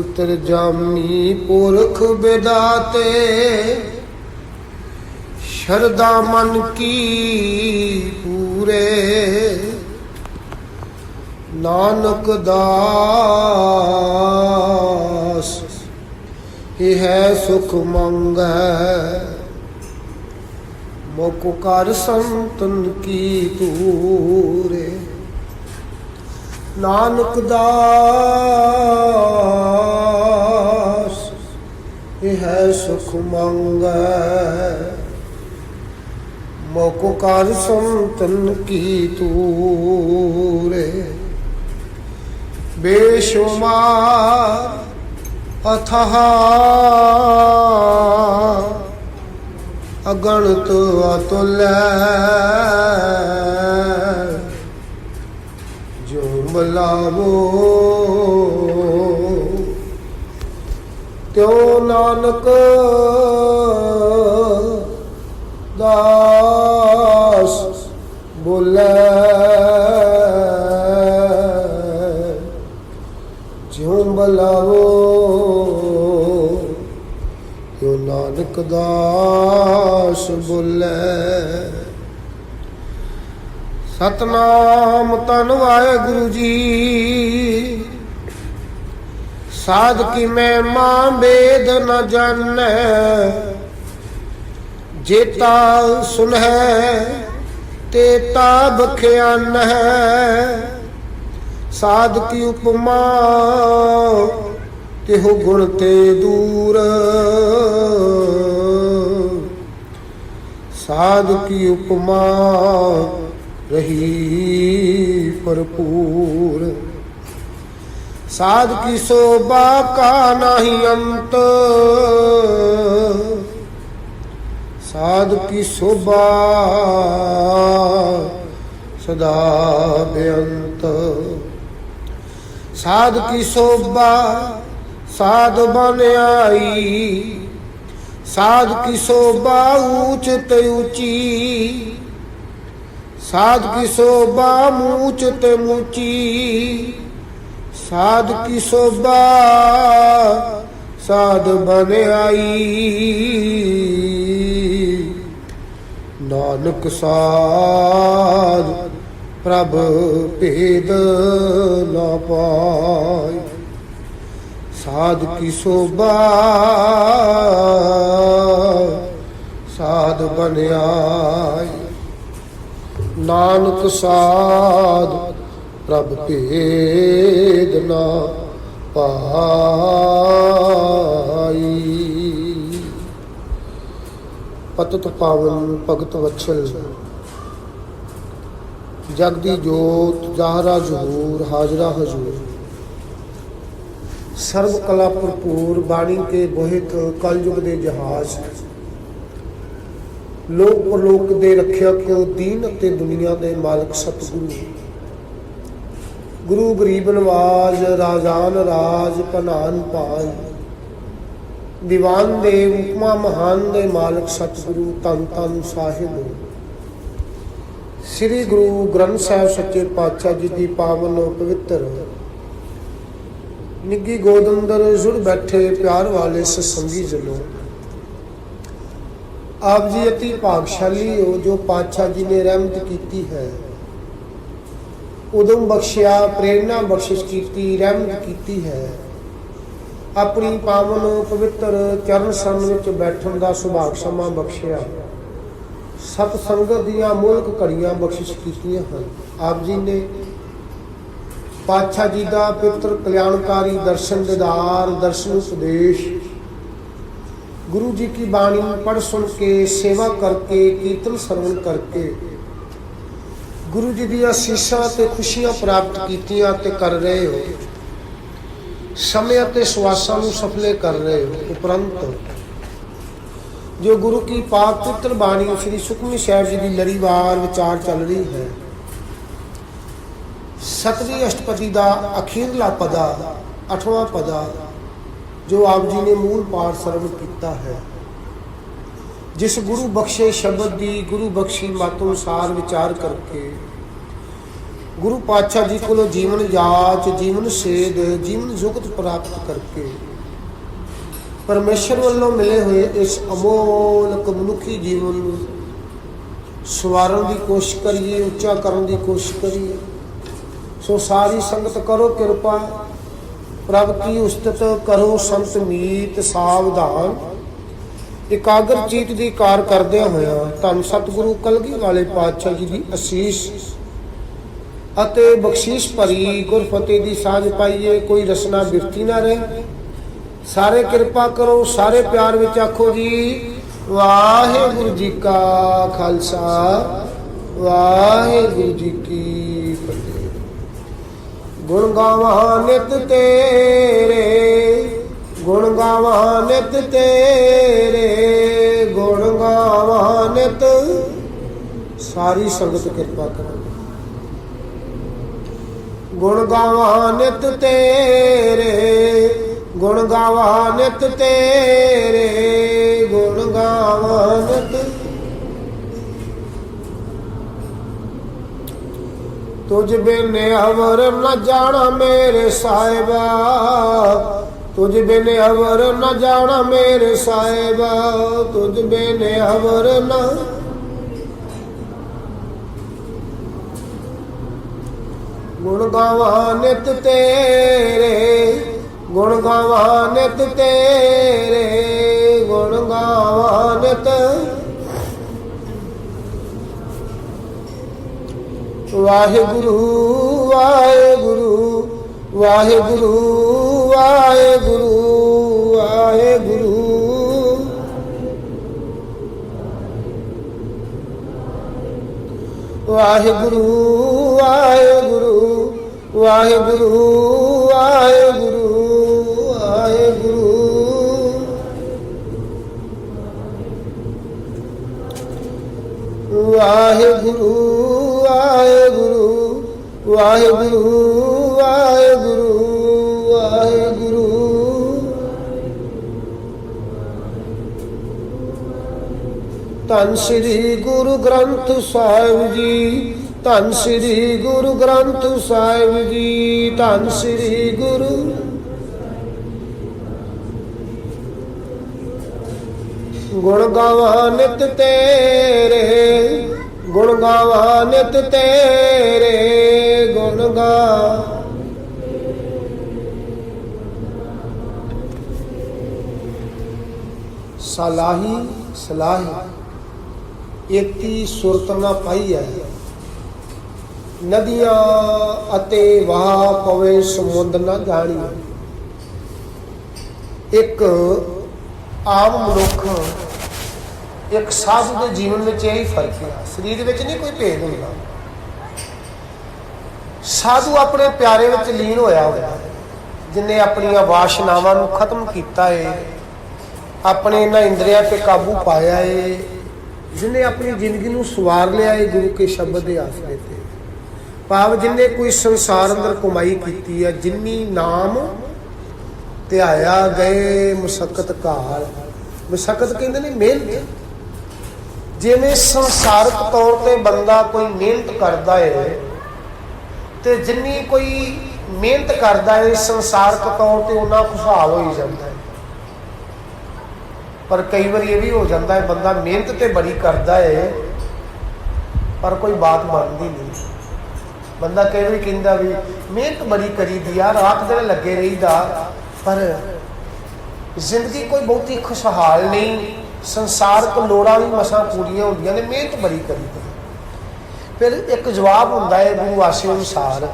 अंतर्जामी पुरख विदाते शरदा मन की पूरे नानक दास यह सुख मंगै मुख कर संतन की तूरे नानक दास यह सुख मंगै मुख कर संतन की तूरे बेशुमार अथाह अगणित अतुल्य जो मिलावो त्यों नानक दास बोले ज्यों मिलावो त्यों नानक दास बोले। सतनाम धन वाहेगुरु जी साध की महिमा वेद न जानै जेता सुनहै तेता बख्यान है साध की उपमा तिहु गुण ते दूर साध की उपमा रही भरपूर साध की शोभा का नहीं अंत साध की शोभा सदा बेअंत साध की शोभा साध बन आई साध की शोभा ऊंच ते ऊंची साध की शोभा मूच ते मूची साध की शोभा साध बन आई नानक साध प्रभ भेद न पाए साध की शोभा साध बन आई नानक साध प्रभ भेद न पाई। पतित पावन भगत वत्सल जगदी जोत जाहरा जहूर हाजरा हजूर सर्व कला भरपूर बाणी के बोहित कलयुग के जहाज लोक परलोक दे रखियक दीन ते दुनिया दे मालक सतगुरु गुरु गरीब नवाज राजान राज पनान पाज दीवान दे उपमा महान दे मालक सतगुरु धन धन साहिब श्री गुरु ग्रंथ साहिब सच्चे पातशाह जी की पावन पवित्र निੱਘੀ गोद अंदर जुड़ बैठे प्यार वाले सत्संगी जनों आप जी अति भागशाली हो जो पातशाह जी ने रहमत की है उदम बख्शिया प्रेरणा बख्शिश की रहमत की है अपनी पावन पवित्र चरण सन विच बैठण दा सुभाग समा बख्शिया सत संगत दियां मुल्क घड़ियां बख्शिश कीतियां हन। आप जी ने पातशाह जी का पवित्र कल्याणकारी दर्शन दीदार दर्शन उपदेश गुरु जी की बाणी पढ़ सुन के सेवा करके कीर्तन सरवण करके गुरु जी दी आसीसां ते खुशियां प्राप्त कीतियां ते कर रहे हो समय ते सुआसां नूं सफले कर रहे हो। उपरंत जो गुरु की पाक पवित्र बाणी श्री सुखमनी साहिब जी की लड़ीवार विचार चल रही है सतवीं अष्टपदी का अखीरला पदा 8वां पदा जो आप जी ने मूल पाठ सरवण किया है जिस गुरु बख्शे शब्द की गुरु बख्शी मत अनुसार विचार करके गुरु पातशाह जी को जीवन जाच, जीवन सेध, जीवन जुगत प्राप्त करके परमेश्वर वालों मिले हुए इस अमोलक मनुखी जीवन सवारन की कोशिश करिए, उच्चा करने की कोशिश करिए। सो सारी संगत करो कृपा, प्रभ की उस्तत करो संत मीत सावधान। एकाग्र चीत की कार करदे होया धन सतगुरु कलगी वाले पातशाह जी की असीस ਅਤੇ ਬਖਸ਼ਿਸ਼ ਭਰੀ ਗੁਰਫਤਿਹ ਦੀ ਸਾਂਝ ਪਾਈਏ। ਕੋਈ ਰਸਨਾ ਬਿਰਤੀ ਨਾ ਰਹੇ। ਸਾਰੇ ਕਿਰਪਾ ਕਰੋ, ਸਾਰੇ ਪਿਆਰ ਵਿੱਚ ਆਖੋ ਜੀ ਵਾਹਿਗੁਰੂ ਜੀ ਕਾ ਖਾਲਸਾ, ਵਾਹਿਗੁਰੂ ਜੀ ਕੀ ਫਤਿਹ। ਗੁਣ ਗਾਵਾਂ ਨਿਤ ਤੇਰੇ, ਗੁਣ ਗਾਵਾਂ ਨਿਤ ਤੇਰੇ, ਗੁਣ ਗਾਵਾਂ ਨਿਤ। ਸਾਰੀ ਸੰਗਤ ਕਿਰਪਾ ਕਰੋ। गुण गावा नित तेरे, गुण गावा नित तेरे, गुण गावा नित। तुझ बिन अवर न जाना मेरे साहिबा, तुझ बिन अवर न जाना मेरे साहिबा, तुझ बिन अवर न। गुण गावा नित तेरे, गुण गावा नित तेरे, गुण गावा नित। वाहिगुरु वाहिगुरु वाहिगुरु वाहिगुरु वाहिगुरु। वाहिगुरु वाहिगुरु वाहिगुरु वाहिगुरु वाहिगुरु। वाहिगुरु वाहिगुरु वाहिगुरु वाहिगुरु वाहिगुरु। धन श्री गुरु ग्रंथ साहिब जी, धन श्री गुरु ग्रंथ साहिब जी, धन श्री गुरु। गुण गावा नित तेरे, गुण गावा नित तेरे, गुण गा। सलाही सलाही एकती सुरत ना पाई है। नदियां अते वाह पवे समुंद ना जानी। एक आम मनुख एक साधु के जीवन में यही फर्क है। शरीर में नहीं कोई भेद होगा। साधु अपने प्यारे में लीन होया होया, जिन्हें अपन वासनावां नूं खत्म किया है, अपने इन्हां इंद्रियां पे काबू पाया है, जिन्हें अपनी जिंदगी नूं सवार लिया है गुरु के शब्द के आसरे ते। भाव जिन्हें कोई संसार अंदर कमाई की है, जिन्नी नाम ध्याया गए मुशक्कत काल। मुशक्कत कहते ने मेहनत। जिवें संसारक तौर पर बंदा कोई मेहनत करता है, तो जिन्नी कोई मेहनत करता है संसारक तौर पर उन्ना खुशहाल हो ही जाता है। पर कई बार ये भी हो जाता है बंदा मेहनत तो बड़ी करता है पर कोई बात मानती नहीं। बंदा कई बार कहता भी मेहनत बड़ी करी दी यार, रात दिन लगे रहीदा, पर जिंदगी कोई बहुती खुशहाल नहीं। संसार को लोड़ा भी मसा पूरियां होंदियां ने, मेहनत बड़ी करी दी। फिर एक जवाब होंदा है गुरु आशे अनुसार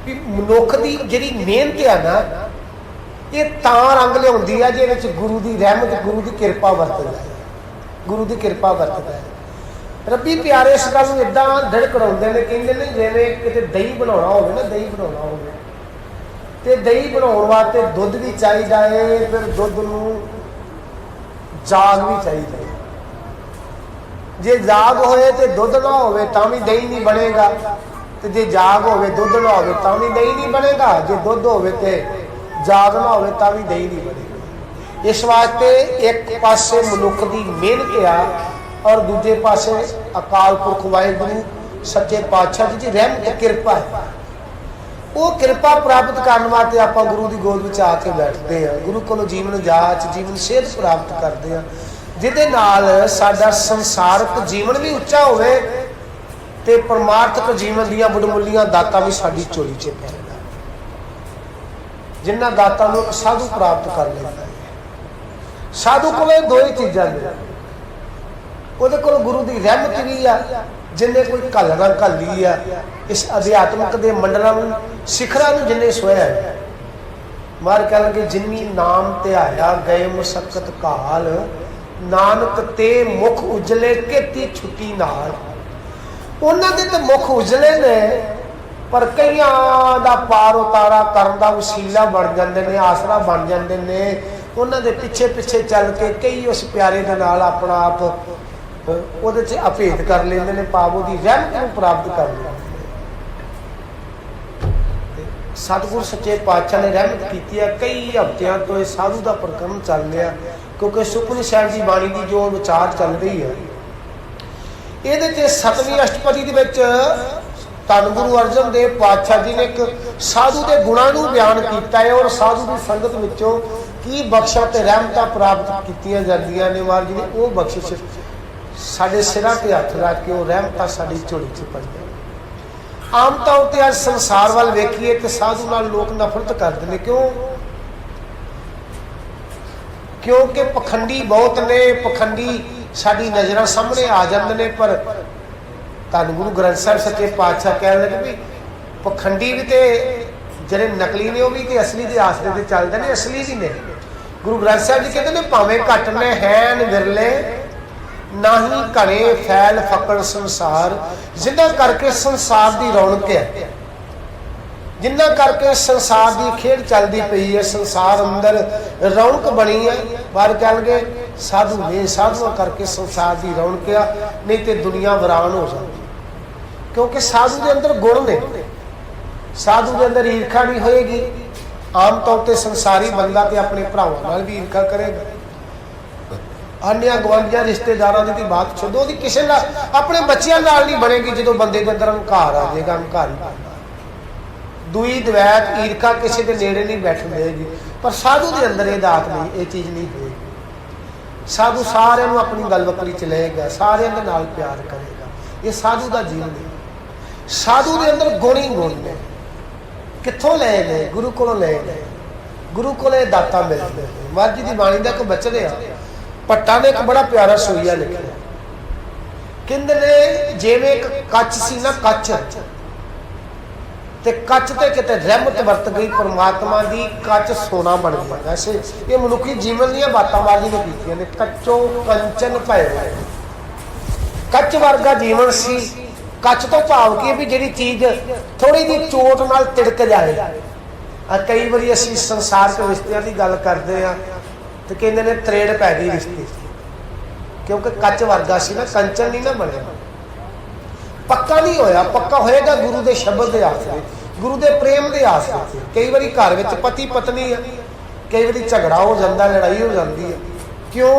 भी मनुख की जिहड़ी मेहनत है ना, ये तां रंग लियाउंदी है जिहदे गुरु की रहमत, गुरु की किरपा वरतदा है, गुरु की किरपा वरतदा है। रब्बी प्यारे इस गल नूं इदां धड़कड़ाउंदे ने, कहंदे ने जिवें किते दही बनाउणा होवे ना, दही बनाउणा होवे ते दही बनाउण वास्ते दुध भी चाहिदा है, फिर दुध नूं जाग भी चाहिदा है। जे जाग होए ते दुध ना होवे तां भी दही नहीं बनेगा, ते जे जाग होवे दुध ना होवे तां भी दही नहीं बनेगा, जे दुध होवे ते जाग ना होवे तां भी दही नहीं बनेगा। इस वास्ते एक पासे मनुख की मेहनत आ और दूजे पासे अकाल पुरख वाहिगुरू सच्चे पातशाह जी की रहमत किरपा है। वो किरपा प्राप्त करने वास्ते आप गुरु की गोद में आके बैठते हैं, गुरु को जीवन जाच जीवन सेहत प्राप्त करते हैं, जिहदे नाल साडा संसारक जीवन भी उच्चा होवे ते परमार्थक जीवन दीयां वडमुल्लियां दातां भी साडी झोली च पैण। जिन्हां दातां नूं साधु प्राप्त कर लैंदा है। साधु कोल दो ही चीज़ां ने, उहदे कोल गुरु की रहमत भी आ, जिन्हें कोई घलना घली आ इस अध्यात्मक के मंडलों शिखरां नूं जिन्हें सोया है। मार कह लगे जिन्नी नाम ध्याया गए मुसक्कत काल, नानक ते मुख उजले केती छुट्टी नाल। उन्हां दे ते मुख उजले ने, पर कईयां दा पार उतारा करन दा वसीला बन जांदे ने, आसरा बन जांदे ने। उन्हां दे पिछे पिछे चल के कई उस प्यारे दे नाल अपना आप ਉਹਦੇ 'ਚ ਅਭੇਦ ਕਰ ਲੈਂਦੇ ਨੇ, ਭਾਵ ਉਹਦੀ ਰਹਿਮਤ ਨੂੰ ਪ੍ਰਾਪਤ ਕਰ ਲੈਂਦੇ ਨੇ। ਸਤਿਗੁਰ ਸੱਚੇ ਪਾਤਸ਼ਾਹ ਨੇ ਰਹਿਮਤ ਕੀਤੀ ਹੈ। ਕਈ ਹਫ਼ਤਿਆਂ ਤੋਂ ਇਹ ਸਾਧੂ ਦਾ ਪ੍ਰਕਰਮ ਚੱਲ ਰਿਹਾ, ਕਿਉਂਕਿ ਸੁਖਮਨੀ ਸਾਹਿਬ ਦੀ ਬਾਣੀ ਦੀ ਜੋ ਵਿਚਾਰ ਚੱਲ ਰਹੀ ਹੈ, ਇਹਦੇ 'ਚ 7ਵੀਂ ਅਸ਼ਟਪਦੀ ਦੇ ਵਿੱਚ ਧੰਨ ਗੁਰੂ ਅਰਜਨ ਦੇਵ ਪਾਤਸ਼ਾਹ ਜੀ ਨੇ ਇੱਕ ਸਾਧੂ ਦੇ ਗੁਣਾਂ ਨੂੰ ਬਿਆਨ ਕੀਤਾ ਹੈ, ਔਰ ਸਾਧੂ ਦੀ ਸੰਗਤ ਵਿੱਚੋਂ ਕੀ ਬਖਸ਼ਾਂ ਤੇ ਰਹਿਮਤਾਂ ਪ੍ਰਾਪਤ ਕੀਤੀਆਂ ਜਾਂਦੀਆਂ ਨੇ। ਮਹਾਰਾਜ ਜੀ ਨੇ ਉਹ ਬਖਸ਼ਿਸ਼ साढ़े सिरां ते हथ रख के वो रहमतां साडी झोली च पईआं। आम तौर पर अज संसार वाल वेखीए तो साधु नाल लोग नफरत करते हैं। क्यों? क्योंकि पखंडी बहुत ने, पखंडी साडी नज़रां सामने आ जाते हैं। पर धन गुरु ग्रंथ साहिब सच्चे पातशाह कह लगे भी पखंडी भी तो ਜਿਹੜੇ नकली ने, भी तो असली के आसरे से चलते हैं, असली भी ने। गुरु ग्रंथ साहिब जी कहते हैं भावें घट ने हैन विरले नाही घने फैल फकड़ संसार। जिन्ना करके संसार की रौनक है, जिन्ना करके संसार की खेड चलती पई है, संसार अंदर रौनक बनी है। पर कह गए साधु ने, साधुआ करके संसार की रौनक आ, नहीं तो दुनिया वीरान हो जाती। क्योंकि साधु के अंदर गुण ने, साधु के अंदर ईर्खा नहीं होएगी। आम तौर पर संसारी बंदा तो अपने भरावां नाल भी ईर्खा करेगा, अन्य गवांढियां रिश्तेदारों की बात छोड़ो, ਉਹਦੀ ਕਿਸੇ ਨਾਲ अपने बच्चों नाल नहीं बनेगी। जो बंदे के अंदर हंकार आ जाएगा, हंकार ही बनना। दुई द्वैत ईर्खा किसी के नेड़े नहीं बैठन देगी। पर साधु के अंदर ये दात नहीं, ये चीज़ नहीं होगी। साधु सारे अपनी गल बकरी च लेगा, सारे के नाल प्यार करेगा। ये साधु का जीवन है। साधु के अंदर गुण ही गुण ने। कित्थों ले गए? गुरु को ले गए, गुरु को दाता मिलते हैं। महाराज जी की बाणी का एक बचन है, भट्टा ने एक बड़ा प्यारा सोईया लिखा, कहते ने जिवें एक कच सी ना, कच ते कच ते किते रहमत वरत गई परमात्मा की, कच सोना बन गया। वैसे ये मनुखी जीवन दी बातां मारी ने कीतियां ने। कच्चो कंचन भयो, कच वर्गा जीवन सी। कच तो भाव की भी जिहड़ी चीज़ थोड़ी जी चोट नाल तिड़क जाए। कई बार असीं संसार के रिश्तिਆਂ की गल करते हैं तो कहते हैं त्रेड़ पै गई रिश्ते, क्योंकि कच वर्गा सी ना, कंचन नहीं ना बने, पक्का नहीं होया। पक्का होएगा गुरु के शब्द के आसरे, गुरु के प्रेम के आसरे। कई बार घर में पति पत्नी है, कई बार झगड़ा हो जाता, लड़ाई हो जाती है। क्यों?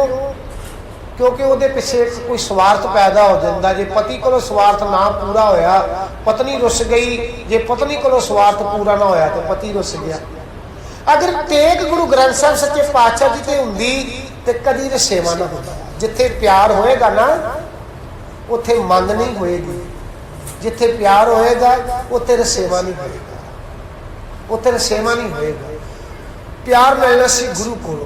क्योंकि वो पिछे कोई स्वार्थ पैदा हो जाता। जे पति को स्वार्थ ना पूरा होया, पत्नी रुस गई। जे पत्नी को स्वार्थ पूरा ना होया तो पति रुस गया। अगर टेक गुरु ग्रंथ साहिब सच्चे पातशाह जी ते हुंदी ते कदी रसेवा ना होता। जिथे प्यार होएगा ना, उत्थे मंग नहीं होएगी। जिथे प्यार होएगा उत्थे रसेवा नहीं होएगा, उत्थे रसेवा नहीं होएगा। प्यार मिलना सी गुरु को।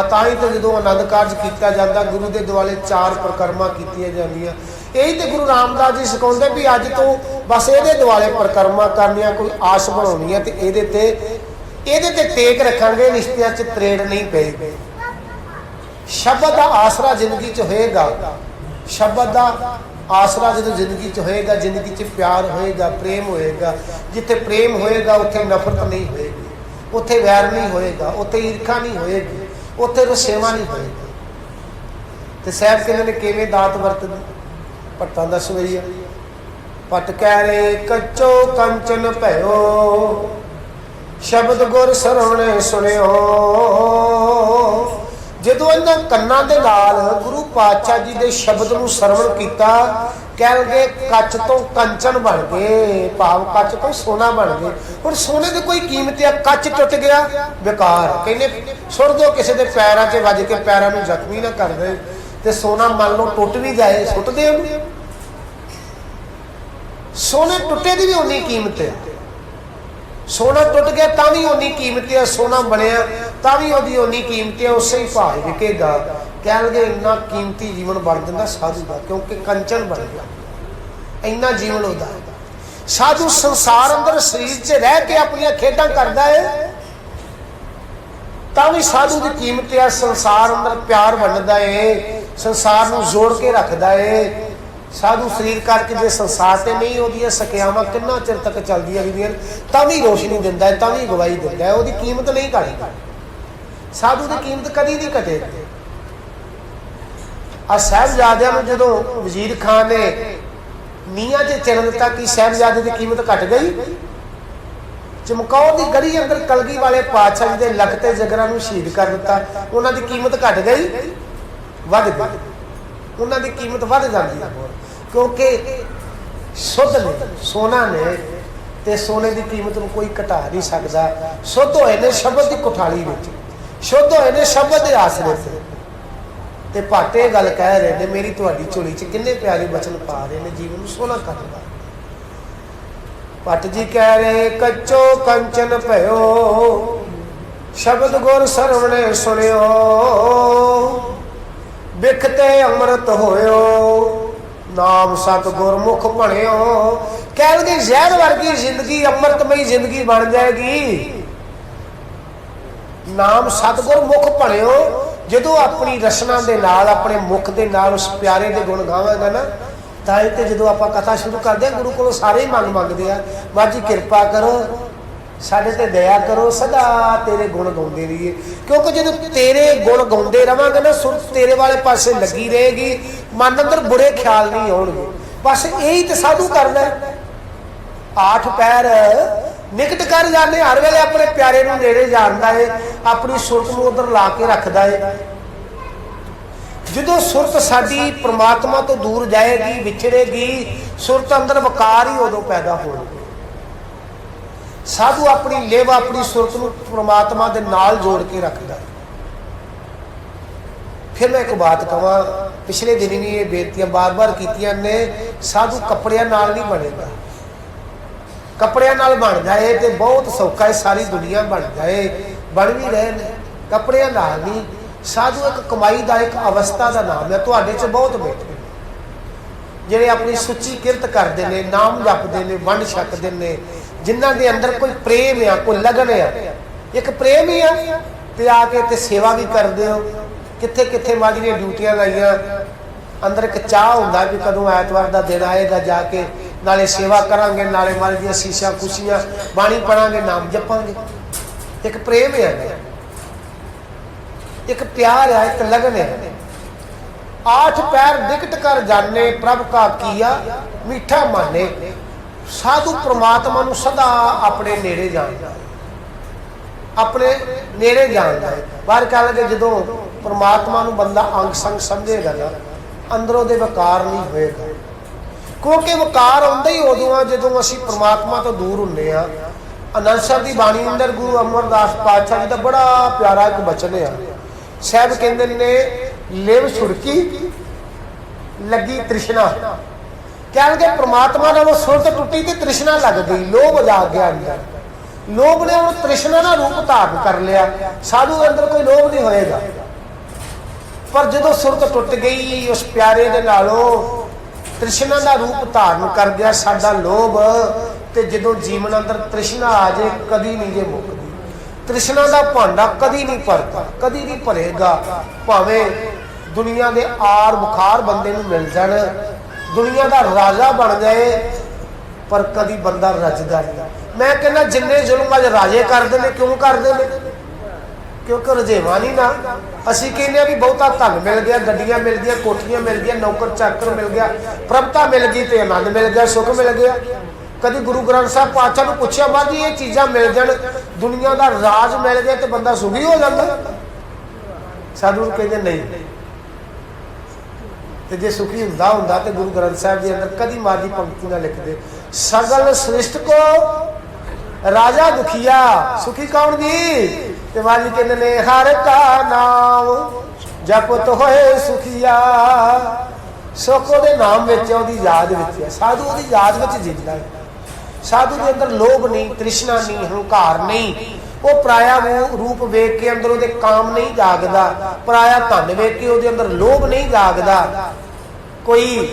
तां ही तो जो आनंद कारज किया जाता, गुरु के दुआले 4 परिक्रमा कीतियां जांदियां। यही तो गुरु रामदास जी सिखाउंदे भी अज तो बस ये दुआले परिक्रमा करनी, कोई आस बनानी है तो ये टेक रखांगे, रिश्तियां च त्रेड़ नहीं पेगी। शब्द का आसरा जिंदगी च होएगा, शब्द का आसरा जो जिंदगी च होएगा, जिंदगी च प्यार होएगा, प्रेम होएगा। जिथे प्रेम होएगा उत्थे नफरत नहीं होएगी, उत्थे वैर नहीं होएगा, उत्थे ईर्खा नहीं होएगी, उत्थे रसेवा नहीं होएगी। तो साहब कहते हैं किवें दात वरतदी? भट्टां दा सवैया, भट्ट कह रहे कच्चो कंचन भयो, शब्द गुर सरवणे सुनियो। जदों इन्हां कन्नां दे नाल गुरु पातशाह जी दे शब्द नूं सरवण कीता कहणगे कच तो कंचन बन गए, भाव कच तो सोना बन गए। हुण सोने की कोई कीमत है? कच टुट गया बेकार। कहने सुर दो किसी के पैरों से वज के पैरों में जख्मी ना कर दे, तो सोना मान लो टुट भी जाए, सुट दे। सोने टुटे की भी उन्नी कीमत है। सोना टुट गया तो भी उन्नी कीमत है, सोना बनया तो भी उसकी उन्नी कीमत है, उसे ही भाव विकेगा। कह लगे इन्ना कीमती जीवन बन जाता साधु का, क्योंकि कंचन बन गया, इन्ना जीवन होता है। साधु संसार अंदर शरीर च रह के अपन खेडा करता है, तो भी साधु की कीमत है। संसार अंदर प्यार बनता है, संसार को जोड़ के रखता है। साधु शरीर करके जो संसार से नहीं होती सकियाव कितना चिर तक चलदियां रहिंदियां, तभी रोशनी दिंदा है, तभी गवाही दिंदा है, उसकी कीमत नहीं घटती। साधु की कीमत कभी नहीं घटेगी। आ साहिबजादियां नूं जदों वजीर खान ने नीहां च चिन दिता कि साहिबजादे की कीमत घट गई, चमकौर की गढ़ी अंदर कलगी वाले पातशाह जी के लखते जगरां नूं शहीद कर दिता, उन्हां दी कीमत घट गई, वध गई। उन्हां दी कीमत वध जाती है, क्योंकि शुद्ध ने सोना ने, ते सोने की कीमत को कोई घटा नहीं सकता। शुद्ध होए ने शब्द की कुठाली में, शुद्ध होए ने शब्द के आसरे से। ते भट्ट ये गल कह रहे हैं, मेरी तुहाडी झोली च किन्ने प्यारे बचन पा रहे हैं, जीवन सोना कर रहा। भट्ट जी कह रहे कच्चो कंचन भयो, शब्द गुर सरवणे सुनियो, बिखते अमृत होयो, नाम सतगुर मुख भणियो। कह लगे जहर वर्गी जिंदगी अमृतमयी जिंदगी बन जाएगी, नाम सतगुर मुख भणियो। जो अपनी रसना के नाल, अपने मुख के नाल उस प्यारे के गुण गावांगा ना, ताई तो जो आप कथा शुरू करते हैं गुरु को सारे ही मंगते हैं, मां जी कृपा करो, साडे ते दया करो, सदा तेरे गुण गाते रहिए। क्योंकि जो तेरे गुण गाते रहांगे ना, सुर तेरे वाले पासे लगी रहेगी, मन अंदर बुरे ख्याल नहीं आउणगे। बस यही तो साधु करना है। 8 पैर निकट कर जाने, हर वेले अपने प्यारे नूं नेड़े जानदा है, अपनी सुरत नूं उधर ला के रखदा है। जो सुरत साडी परमात्मा तो दूर जाएगी, विछड़ेगी, सुरत अंदर वकार ही उदों पैदा होगी। साधु अपनी लेव, अपनी सुरत नूं परमात्मा दे नाल जोड़ के रखदा है। फिर मैं एक बात कहां, पिछले दिन भी ये बेनतियां बार बार कीतियां ने, साधु कपड़ियां नाल नहीं बनेगा। कपड़ियां नाल बन जाए तो बहुत सौखा है, सारी दुनिया बन जाए, बन भी रहे हैं। कपड़ियां नाल नहीं, साधु एक कमाई का एक अवस्था का नाम है। तुहाडे च बहुत बैठे जिहड़े अपनी सुची किरत करते हैं, नाम जपते हैं, वंड छकते हैं, जिन्हां दे अंदर कोई प्रेम है, कोई लगन है, एक प्रेम ही है, तो आके ते सेवा भी करते हो। कित्थे कित्थे मां जी ने ड्यूटियां लाइया, अंदर एक चाह होंदा भी कदों ऐतवार का दिन आएगा, जाके नाले सेवा करांगे, नाले मां दी शीशां खुशियां बाणी पढ़ांगे, नाम जपांगे। एक प्रेम है, एक प्यार है, एक लगन है। 8 पैर निकट कर जाने, प्रभ का किया मीठा माने। साधु परमात्मा नूं सदा अपने नेड़े जानदा है, अपने नेड़े जानदा है। बाहर कह लगे जो परमात्मा नूं बंदा अंग संग समझेगा ना, अंदरों दे वकार नहीं होएगा। क्योंकि वकार आउंदा ही उदों जदों असीं परमात्मा तो दूर हुंदे आ। आनंद साहब की बाणी अंदर गुरु अमरदास पातशाह जी का बड़ा प्यारा एक बचन है। साहब कहते ने लिव छुड़की लगी तृष्णा। कह लगे परमात्मा नालों सुरत टुटी तो तृष्णा लग गई, लोभ जाग गया अंदर। लोभ ने उन्हें तृष्णा का रूप धारण कर लिया। साधु के अंदर कोई लोभ नहीं होएगा, पर जो सुरत टुट गई उस प्यारे दे नालों, तृष्णा का रूप धारण कर गया साडा लोभ। तो जो जीवन अंदर तृष्णा आ जाए कभी नहीं जे मुकदी। तृष्णा का भांडा कभी नहीं भरता, कभी नहीं भरेगा। भावें दुनिया के आर बुखार बंदे नूं मिल जाण, दुनिया का राजा बन जाए, पर कभी बंदा रजदा नहीं। मैं कहना जिन्ने जुल्म अज राजे करते हैं, क्यों करते हैं? क्योंकि रजेवा नहीं ना। असीं कहने भी बहुता धन मिल गया, गड्डियां मिल गई, कोठियां मिल गई, नौकर चाकर मिल गया, प्रभुता मिल गई, तो आनंद मिल गया, सुख मिल गया। कभी गुरु ग्रंथ साहब पातशाह ने पूछा, मां जी ये चीज़ां मिल जाण, दुनिया का राज मिल गया तो बंदा सुखी हो जाता? साधु कहते नहीं, ਤੇ ਜੇ ਸੁਖੀ ਹੁੰਦਾ ਹੁੰਦਾ ਤੇ ਗੁਰੂ ਗ੍ਰੰਥ ਸਾਹਿਬ ਦੇ ਅੰਦਰ ਕਦੀ ਮਾਰਦੀ ਪੰਕਤੀ ਨਾ ਲਿਖਦੇ, ਸਗਲ ਸ੍ਰਿਸ਼ਟ ਕੋ ਰਾਜਾ ਦੁਖੀਆ। ਸੁਖੀ ਕੌਣ ਜੀ? ਤੇ ਮਾਲੀ ਕਹਿੰਦੇ ਨੇ ਹਰ ਕਾ ਨਾਮ ਜਪਤ ਹੋਏ ਸੁਖੀਆ। ਸੁਖ ਉਹਦੇ ਨਾਮ ਵਿੱਚ, ਉਹਦੀ ਯਾਦ ਵਿੱਚ ਹੈ। ਸਾਧੂ ਉਹਦੀ ਯਾਦ ਵਿੱਚ ਜਿੰਦਾ ਹੈ। ਸਾਧੂ ਦੇ ਅੰਦਰ ਲੋਭ ਨਹੀਂ, ਤ੍ਰਿਸ਼ਨਾ ਨਹੀਂ, ਹੰਕਾਰ ਨਹੀਂ। ਉਹ ਪਰਾਇਆ ਰੂਪ ਵੇਖ ਕੇ ਅੰਦਰ ਉਹਦੇ ਕਾਮ ਨਹੀਂ ਜਾਗਦਾ, ਪਰਾਇਆ ਧਨ ਵੇਖ ਕੇ ਉਹਦੇ ਅੰਦਰ ਲੋਭ ਨਹੀਂ ਜਾਗਦਾ। ਕੋਈ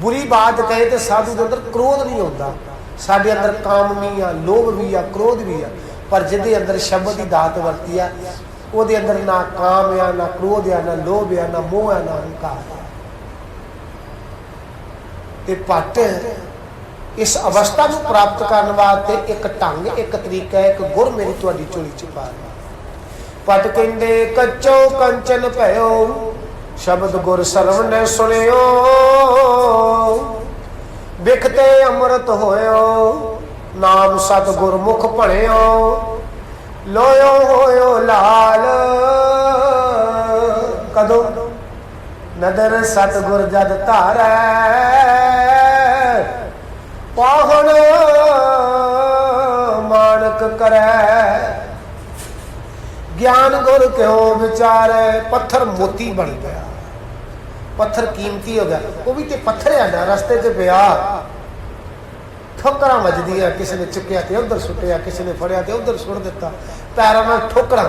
ਬੁਰੀ ਬਾਤ ਕਹੇ ਤੇ ਸਾਧੂ ਦੇ ਅੰਦਰ ਕ੍ਰੋਧ ਨਹੀਂ ਹੁੰਦਾ। ਸਾਡੇ ਅੰਦਰ ਕਾਮ ਵੀ ਆ, ਲੋਭ ਵੀ ਆ, ਕ੍ਰੋਧ ਵੀ ਆ, ਪਰ ਜਿਹਦੇ ਅੰਦਰ ਸ਼ਬਦ ਦੀ ਦਾਤ ਵਰਤੀ ਆ ਉਹਦੇ ਅੰਦਰ ਨਾ ਕਾਮ ਆ, ਨਾ ਕ੍ਰੋਧ ਆ, ਨਾ ਲੋਭ ਆ, ਨਾ ਮੋਹ ਆ, ਨਾ ਹੰਕਾਰ ਆ। ਤੇ ਭੱਟ ਇਸ ਅਵਸਥਾ ਨੂੰ ਪ੍ਰਾਪਤ ਕਰਨ ਵਾਸਤੇ ਇੱਕ ਢੰਗ, ਇੱਕ ਤਰੀਕਾ, ਇੱਕ ਗੁਰ ਮੇਰੀ ਤੁਹਾਡੀ ਝੋਲੀ ਚ ਪਾ ਰਿਹਾ। ਭੱਟ ਕਹਿੰਦੇ ਕੱਚੋ ਕੰਚਨ ਭਇਓ, ਸ਼ਬਦ ਗੁਰ ਸਰਵਣ ਸੁਣਿਓ। ਬਿਖਤੇ ਅੰਮ੍ਰਿਤ ਹੋਇਓ, ਨਾਮ ਸਤ ਗੁਰਮੁਖ ਭਣਿਓ। ਲੋਇਓ ਹੋਇਓ ਲਾਲ, ਕਦੋਂ ਨਦਰ ਸਤਿਗੁਰ ਜਦ ਧਾਰੈ। ਪਾਹਣ ਮਾਨਕ ਕਰੈ, ਗਿਆਨ ਗੁਰ ਕਿਉ ਵਿਚਾਰੈ। ਪੱਥਰ ਮੋਤੀ ਬਣ ਗਿਆ, ਪੱਥਰ ਕੀਮਤੀ ਹੋ ਗਿਆ। ਉਹ ਵੀ ਤੇ ਪੱਥਰ ਹੈ ਨਾ, ਰਸਤੇ 'ਚ ਪਿਆ, ਠੋਕਰਾਂ ਵੱਜਦੀਆਂ। ਕਿਸੇ ਨੇ ਚੁੱਕਿਆ ਤੇ ਉਧਰ ਸੁੱਟਿਆ, ਕਿਸੇ ਨੇ ਫੜਿਆ ਤੇ ਉਧਰ ਸੁੱਟ ਦਿੱਤਾ, ਪੈਰਾਂ ਨਾਲ ਠੋਕਰਾਂ।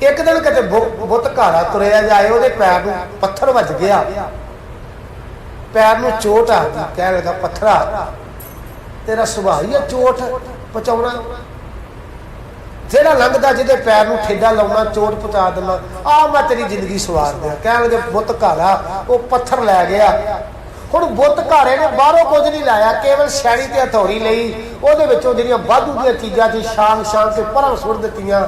ਇੱਕ ਦਿਨ ਕਿਤੇ ਬੁੱਤ ਘਾੜਾ ਤੁਰਿਆ ਜਾਏ, ਉਹਦੇ ਪੈਰ ਨੂੰ ਪੱਥਰ ਵੱਜ ਗਿਆ, ਪੈਰ ਨੂੰ ਚੋਟ ਆ ਗਈ। ਕਹਿ ਲਗਾ ਪੱਥਰਾ ਤੇਰਾ ਸੁਭਾਅ ਹੀ ਆ ਚੋਟ ਪਹੁੰਚਾਉਣਾ। ਜਿਹੜਾ ਲੰਘਦਾ ਜਿਹਦੇ ਪੈਰ ਨੂੰ ਠੇਡਾ ਲਾਉਣਾ, ਚੋਟ ਪਹੁੰਚਾ ਦੇਣਾ, ਆ ਮੈਂ ਤੇਰੀ ਜ਼ਿੰਦਗੀ ਸਵਾਰ ਦਿਆਂ। ਕਹਿਣ ਲੱਗੇ ਬੁੱਤ ਘਾੜਾ, ਉਹ ਪੱਥਰ ਲੈ ਗਿਆ। ਹੁਣ ਬੁੱਤ ਘਾੜੇ ਨੇ ਬਾਹਰੋਂ ਕੁਝ ਨਹੀਂ ਲਾਇਆ, ਕੇਵਲ ਸ਼ੈਣੀ ਤੇ ਹਥੌੜੀ ਲਈ। ਉਹਦੇ ਵਿੱਚੋਂ ਜਿਹੜੀਆਂ ਵਾਧੂ ਦੀਆਂ ਚੀਜ਼ਾਂ ਸੀ ਸ਼ਾਮ ਕੇ ਪਰਾਂ ਸੁੱਟ ਦਿੱਤੀਆਂ।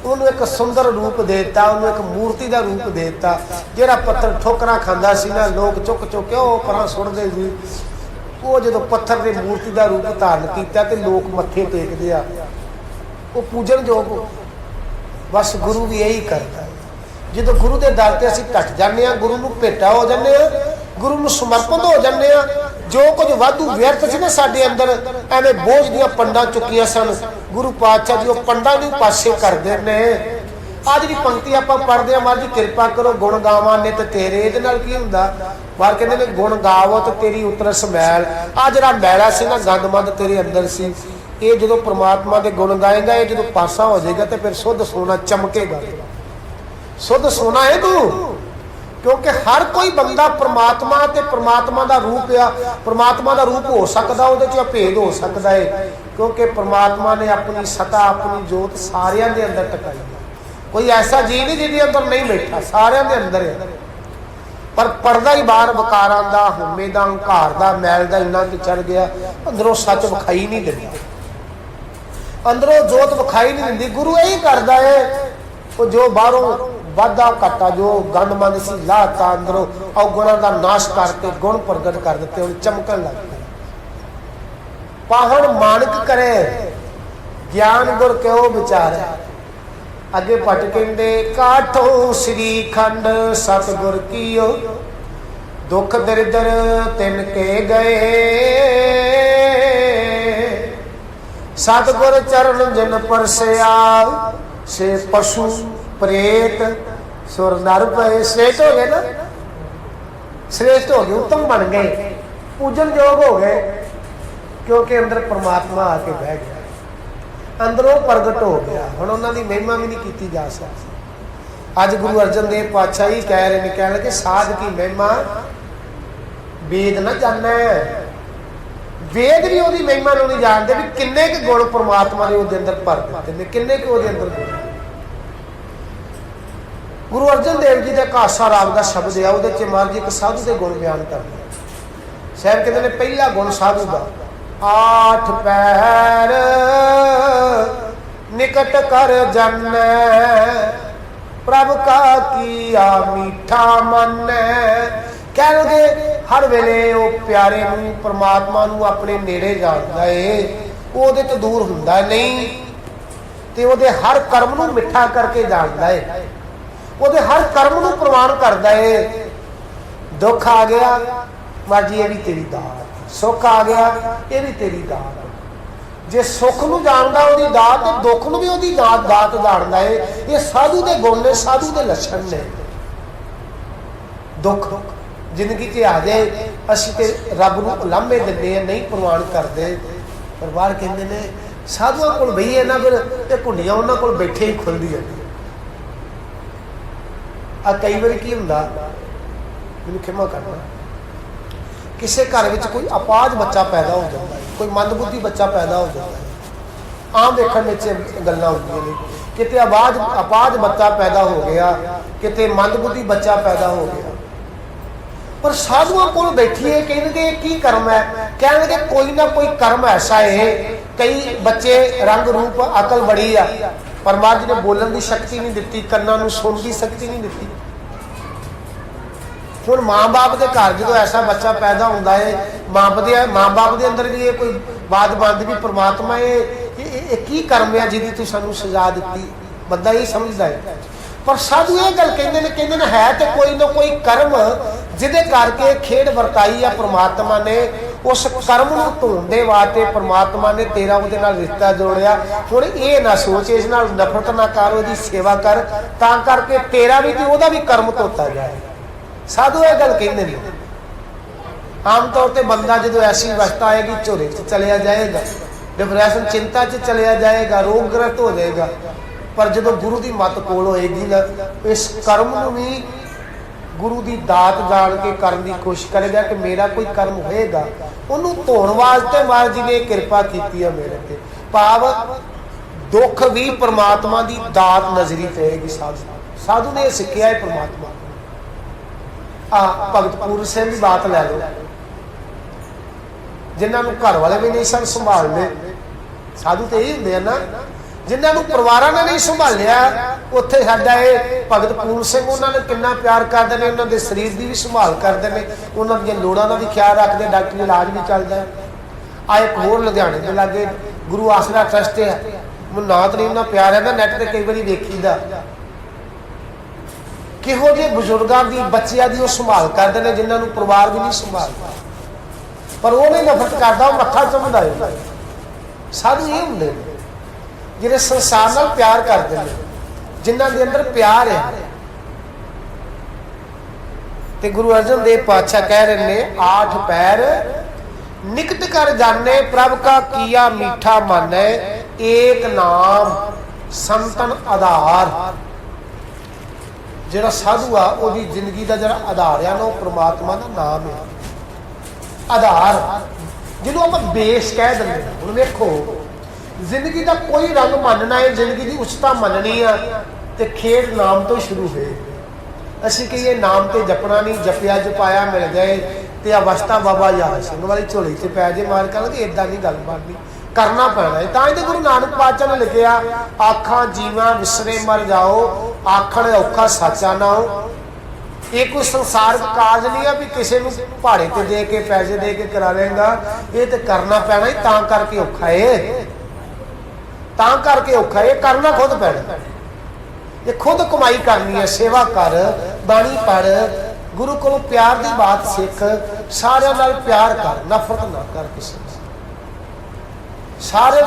ਉਹਨੂੰ ਇੱਕ ਸੁੰਦਰ ਰੂਪ ਦੇ ਦਿੱਤਾ, ਉਹਨੂੰ ਇੱਕ ਮੂਰਤੀ ਦਾ ਰੂਪ ਦੇ ਦਿੱਤਾ। ਜਿਹੜਾ ਪੱਥਰ ਠੋਕਰਾਂ ਖਾਂਦਾ ਸੀ ਨਾ, ਲੋਕ ਚੁੱਕ ਚੁੱਕ ਕੇ ਉਹ ਪਰਾਂ ਸੁੱਟਦੇ ਸੀ। ਉਹ ਜਦੋਂ ਪੱਥਰ ਦੀ ਮੂਰਤੀ ਦਾ ਰੂਪ ਧਾਰਨ ਕੀਤਾ ਤੇ ਲੋਕ ਮੱਥੇ ਟੇਕਦੇ ਆ, ਉਹ ਪੂਜਣਯੋਗ। ਬਸ ਗੁਰੂ ਵੀ ਇਹੀ ਕਰਦਾ। ਜਦੋਂ ਗੁਰੂ ਦੇ ਦਰ ਤੇ ਅਸੀਂ ਘਟ ਜਾਂਦੇ ਹਾਂ, ਗੁਰੂ ਨੂੰ ਭੇਟਾ ਹੋ ਜਾਂਦੇ ਹਾਂ, ਗੁਰੂ ਨੂੰ ਸਮਰਪਿਤ ਹੋ ਜਾਂਦੇ ਹਾਂ। ਜੋ ਕੁਝ ਵਾਧੂ ਵਿਅਰਥ ਸੀ ਨਾ ਸਾਡੇ ਅੰਦਰ, ਐਵੇਂ ਬੋਝ ਦੀਆਂ ਪੰਡਾਂ ਚੁੱਕੀਆਂ ਸਨ, ਗੁਰੂ ਪਾਤਸ਼ਾਹ ਜੀ ਉਹ ਪੰਡਾਂ ਨੂੰ ਪਾਸੇ ਕਰਦੇ ਨੇ। ਅੱਜ ਦੀ ਪੰਕਤੀ ਆਪਾਂ ਪੜ੍ਹਦੇ ਹਾਂ, ਮਹਾਰਾਜ ਜੀ ਕਿਰਪਾ ਕਰੋ ਗੁਣ ਗਾਵਾਂ ਨਿਤ ਤੇਰੇ। ਇਹਦੇ ਨਾਲ ਕੀ ਹੁੰਦਾ? ਬਾਹਰ ਕਹਿੰਦੇ ਨੇ ਗੁਣ ਗਾਵੋ ਤੇ ਤੇਰੀ ਉਤਰਸ ਮੈਲ। ਆ ਜਿਹੜਾ ਮੈਲਾ ਸੀ ਨਾ, ਗੰਦਮੰਦ ਤੇਰੇ ਅੰਦਰ ਸੀ, ਇਹ ਜਦੋਂ ਪ੍ਰਮਾਤਮਾ ਦੇ ਗੁਣ ਗਾਏਗਾ, ਇਹ ਜਦੋਂ ਪਾਸਾ ਹੋ ਜਾਏਗਾ ਤੇ ਫਿਰ ਸੁੱਧ ਸੋਨਾ ਚਮਕੇਗਾ। ਸੁੱਧ ਸੋਨਾ ਹੈ ਤੂੰ, ਕਿਉਂਕਿ ਹਰ ਕੋਈ ਬੰਦਾ ਪ੍ਰਮਾਤਮਾ ਤੇ ਪ੍ਰਮਾਤਮਾ ਦਾ ਰੂਪ ਆ। ਪ੍ਰਮਾਤਮਾ ਦਾ ਰੂਪ ਹੋ ਸਕਦਾ, ਉਹਦੇ 'ਚ ਭੇਦ ਹੋ ਸਕਦਾ ਹੈ, ਕਿਉਂਕਿ ਪ੍ਰਮਾਤਮਾ ਨੇ ਆਪਣੀ ਸਤਾ, ਆਪਣੀ ਜੋਤ ਸਾਰਿਆਂ ਦੇ ਅੰਦਰ ਟਿਕਾਈ ਹੈ। ਕੋਈ ਐਸਾ ਜੀ ਨਹੀਂ ਜਿਹਦੇ ਅੰਦਰ ਨਹੀਂ ਬੈਠਾ, ਸਾਰਿਆਂ ਦੇ ਅੰਦਰ ਹੈ। ਪਰ ਪਰਦਾ ਹੀ ਬਾਹਰ ਵਿਕਾਰਾਂ ਦਾ, ਹਉਮੈ ਦਾ, ਹੰਕਾਰ ਦਾ, ਮੈਲ ਦਾ ਇੰਨਾ ਕਿ ਚੜ ਗਿਆ, ਅੰਦਰੋਂ ਸੱਚ ਵਿਖਾਈ ਨਹੀਂ ਦਿੰਦਾ, ਅੰਦਰੋਂ ਜੋਤ ਵਿਖਾਈ ਨਹੀਂ ਦਿੰਦੀ। ਗੁਰੂ ਇਹੀ ਕਰਦਾ ਹੈ, ਉਹ ਜੋ ਬਾਹਰੋਂ ਵਾਧਾ ਘਾਟਾ, ਜੋ ਗੰਦਮੰਦ ਸੀ ਲਾਤਾ, ਅੰਦਰੋਂ ਔਗੁਣਾਂ ਦਾ ਨਾਸ਼ ਕਰਕੇ ਗੁਣ ਪ੍ਰਗਟ ਕਰ ਦਿੱਤੇ, ਹੁਣ ਚਮਕਣ ਲੱਗ ਪਏ। ਪਾਹਣ ਮਾਨਕ ਕਰੇ, ਗਿਆਨ ਗੁਰ ਕਿਉ ਵਿਚਾਰੈ। ਅੱਗੇ ਭੱਟ ਕਹਿੰਦੇ ਕਾਠੋਂ ਸ੍ਰੀ ਖੰਡ ਸਤਿਗੁਰ ਕੀਓ, ਦੁੱਖ ਦਰਿਦਰ ਤਿਨ ਕੇ ਗਏ। ਸਤਿਗੁਰ ਚਰਨ ਜਿਨ ਪਰਸਿਆ, ਸੇ ਪਸ਼ੂ ਪ੍ਰੇਤ ਸੁਰ ਨਰ ਪਏ। ਸ੍ਰੇਸ਼ਟ ਹੋ ਗਏ ਨਾ, ਸ੍ਰੇਸ਼ਟ ਹੋ ਗਏ, ਉੱਤਮ ਬਣ ਗਏ, ਪੂਜਨ ਯੋਗ ਹੋ ਗਏ, ਕਿਉਂਕਿ ਅੰਦਰ ਪਰਮਾਤਮਾ ਆ ਕੇ ਬਹਿ ਗਿਆ, ਅੰਦਰੋਂ ਪ੍ਰਗਟ ਹੋ ਗਿਆ। ਹੁਣ ਉਹਨਾਂ ਦੀ ਮਹਿਮਾ ਵੀ ਨਹੀਂ ਕੀਤੀ ਜਾ ਸਕਦੀ। ਅੱਜ ਗੁਰੂ ਅਰਜਨ ਦੇਵ ਪਾਤਸ਼ਾਹ ਹੀ ਕਹਿ ਰਹੇ ਨੇ, ਕਹਿ ਰਹੇ ਕਿ ਸਾਧ ਕੀ ਮਹਿਮਾ ਵੇਦ ਨਾ ਜਾਣੈ। ਵੇਦ ਵੀ ਉਹਦੀ ਮਹਿਮਾ ਨੂੰ ਨਹੀਂ ਜਾਣਦੇ ਵੀ ਕਿੰਨੇ ਕੁ ਗੁਣ ਪਰਮਾਤਮਾ ਨੇ ਉਹਦੇ ਅੰਦਰ ਭਰ ਦਿੱਤੇ ਨੇ, ਕਿੰਨੇ ਕੁ ਉਹਦੇ ਅੰਦਰ ਗੁਣ। ਗੁਰੂ ਅਰਜਨ ਦੇਵ ਜੀ ਦਾ ਕਾਸਾ ਰਾਗ ਦਾ ਸ਼ਬਦ ਆ, ਉਹਦੇ 'ਚ ਮਹਾਰਾਜ ਜੀ ਇੱਕ ਸਾਧੂ ਦੇ ਗੁਣ ਬਿਆਨ ਕਰਦੇ ਸਾਹਿਬ। ਕਹਿੰਦੇ ਨੇ ਪਹਿਲਾ ਗੁਣ ਸਾਧੂ ਦਾ, ਆਠ ਪੈਰ ਨਿਕਟ ਕਰ ਜਾਣੈ, ਪ੍ਰਭ ਕਾ ਕੀਆ ਮੀਠਾ ਮੰਨੈ। ਕਹਿਣਗੇ ਹਰ ਵੇਲੇ ਉਹ ਪਿਆਰੇ ਨੂੰ, ਪਰਮਾਤਮਾ ਨੂੰ ਆਪਣੇ ਨੇੜੇ ਜਾਣਦਾ ਏ, ਉਹਦੇ ਤੋਂ ਦੂਰ ਹੁੰਦਾ ਨਹੀਂ, ਤੇ ਉਹਦੇ ਹਰ ਕਰਮ ਨੂੰ ਮਿੱਠਾ ਕਰਕੇ ਜਾਣਦਾ ਏ, ਉਹਦੇ ਹਰ ਕਰਮ ਨੂੰ ਪ੍ਰਵਾਨ ਕਰਦਾ ਏ। दुख आ गया मर्जी ये भी तेरी दात, सुख आ गया ये भी तेरी दात। जे सुख नूं जानदा ओहदी दात ते दुख नूं भी ओहदी दात जानदा है। ये साधु दे गुण ने, साधु दे लक्षण ने। दुख जिंदगी च आ जाए असीं ते रब नूं लांभे दिंदे आ, नहीं प्रवान करते। पर बाहर कहंदे ने साधुआं कोल बईए ना, फिर ये कुंडियां उन्हां कोल बैठे ही खुलदियां ने। आ कई बार की हुंदा, मैनूं खिमा करना, किसी घर में कोई अपाज बच्चा पैदा हो जाता है, कोई मंदबुद्धि बच्चा पैदा हो जाता है। आम देखने में गल्लां होंदियां ने, किते अपाज बच्चा पैदा हो गया, किते मंदबुद्धि बच्चा पैदा हो गया। पर साधुओं को बैठिए कहेंगे की कर्म है, कहेंगे कोई ना कोई कर्म ऐसा है। कई बच्चे रंग रूप अकल बड़ी आ, परमात्मा जी ने बोलने की शक्ति नहीं दी, कन्ना नूं सुनने की शक्ति नहीं दी। हुण माँ बाप के घर जो ऐसा बच्चा पैदा होता है, माँ बाप के अंदर भी ये कोई बात बनती भी परमात्मा ये की कर्म है जिहदी तूं सानूं सजा दी, बंदा ये समझदा है। पर साधु ये गल कहते हैं है तो कोई ना कोई कर्म जिहदे करके खेड वरताई है परमात्मा ने। उस कर्म नूं ढूंढने वास्ते परमात्मा ने तेरा उहदे नाल रिश्ता जोड़िया। हुण ये ना सोच इस नाल नफरत ना कर, उहदी सेवा कर, तां करके तेरा भी ते उहदा भी कर्म धोता जाए। साधु ये गल कहते हैं। आम तौर पर बंदा जो ऐसी अवस्था आएगी झोरे च चलिया जाएगा, डिप्रेशन चिंता च चलिया जाएगा, रोगग्रस्त हो जाएगा। पर जो गुरु की मत कोल होएगी ना, इस कर्म नूं भी गुरु की दात जान के करने की कोशिश करेगा कि मेरा कोई कर्म होएगा, उन्होंने धोण वास्ते महाराज जी ने कृपा की है मेरे ते। भाव दुख भी परमात्मा की दात नजरी पेगी। साधु ने सीखिया है परमात्मा। भगत पूर्ण सिंह की बात लै लो, जिन्होंने घर वाले भी नहीं सन संभालने। साधु तो यही होंगे ना, जिन्होंने परिवार ने नहीं संभालिया। उत्थे साडा ये भगत पूर्ण सिंह उन्होंने कितना प्यार करते हैं, उन्होंने शरीर की भी संभाल करते हैं, उन्होंने लोड़ों का भी ख्याल रखते, डॉक्टरी इलाज भी चलता है। आ एक होर लुधियाने के लागे गुरु आसरा ट्रस्ट है, मैं ना तो नहीं उन्होंने प्यार है ना, नैट पर कई बार देखीदा किहो जे बजुर्गों की बच्चों की संभाल करते हैं, जिन्होंने परिवार भी नहीं संभालता। पर वो नहीं नफरत करता, वो मत्था चुमदा है। साधु ये होंगे जिहड़े संसार नाल प्यार करते हैं, जिन्हां दे अंदर प्यार है। ते गुरु अर्जन देव पातशाह कह रहे ने, 8 पैर निकट कर जाने प्रभ का किया मीठा माने, एक नाम संतन आधार। जिहड़ा साधु आ उहदी जिंदगी का जिहड़ा आधार है ना, वो परमात्मा का नाम है। आधार जिन्हों आप बेस कह देंगे। हुण वेखो जिंदगी का कोई रंग मानना है, जिंदगी की उच्चता मननी है, तो खेड नाम तो शुरू है। असीं कहिए नाम तो जपना नहीं, जपिया जपाया मिल जाए तो अवस्था बाबा याद सिंह वाली झोली च पै जाए मार कर, इदा नहीं गल बननी, करना पैना है। तां ही गुरु नानक पातशाह ने लिखिया, आखा जीवा विसरे मर जाओ, आखण औखा साचा ना हो। ये कोई संसारिक काज नहीं है भी किसी को भाड़े ते दे के पैसे दे के करा लेगा, ये तो करना पैना ही, तां करके औखा है, तां करके औखा है, करना खुद पैना। ये खुद कमाई करनी है, सेवा कर, बाणी पढ़, गुरु को प्यार की बात सीख, सारे नाल प्यार कर, नफरत ना कर किसी से। सारे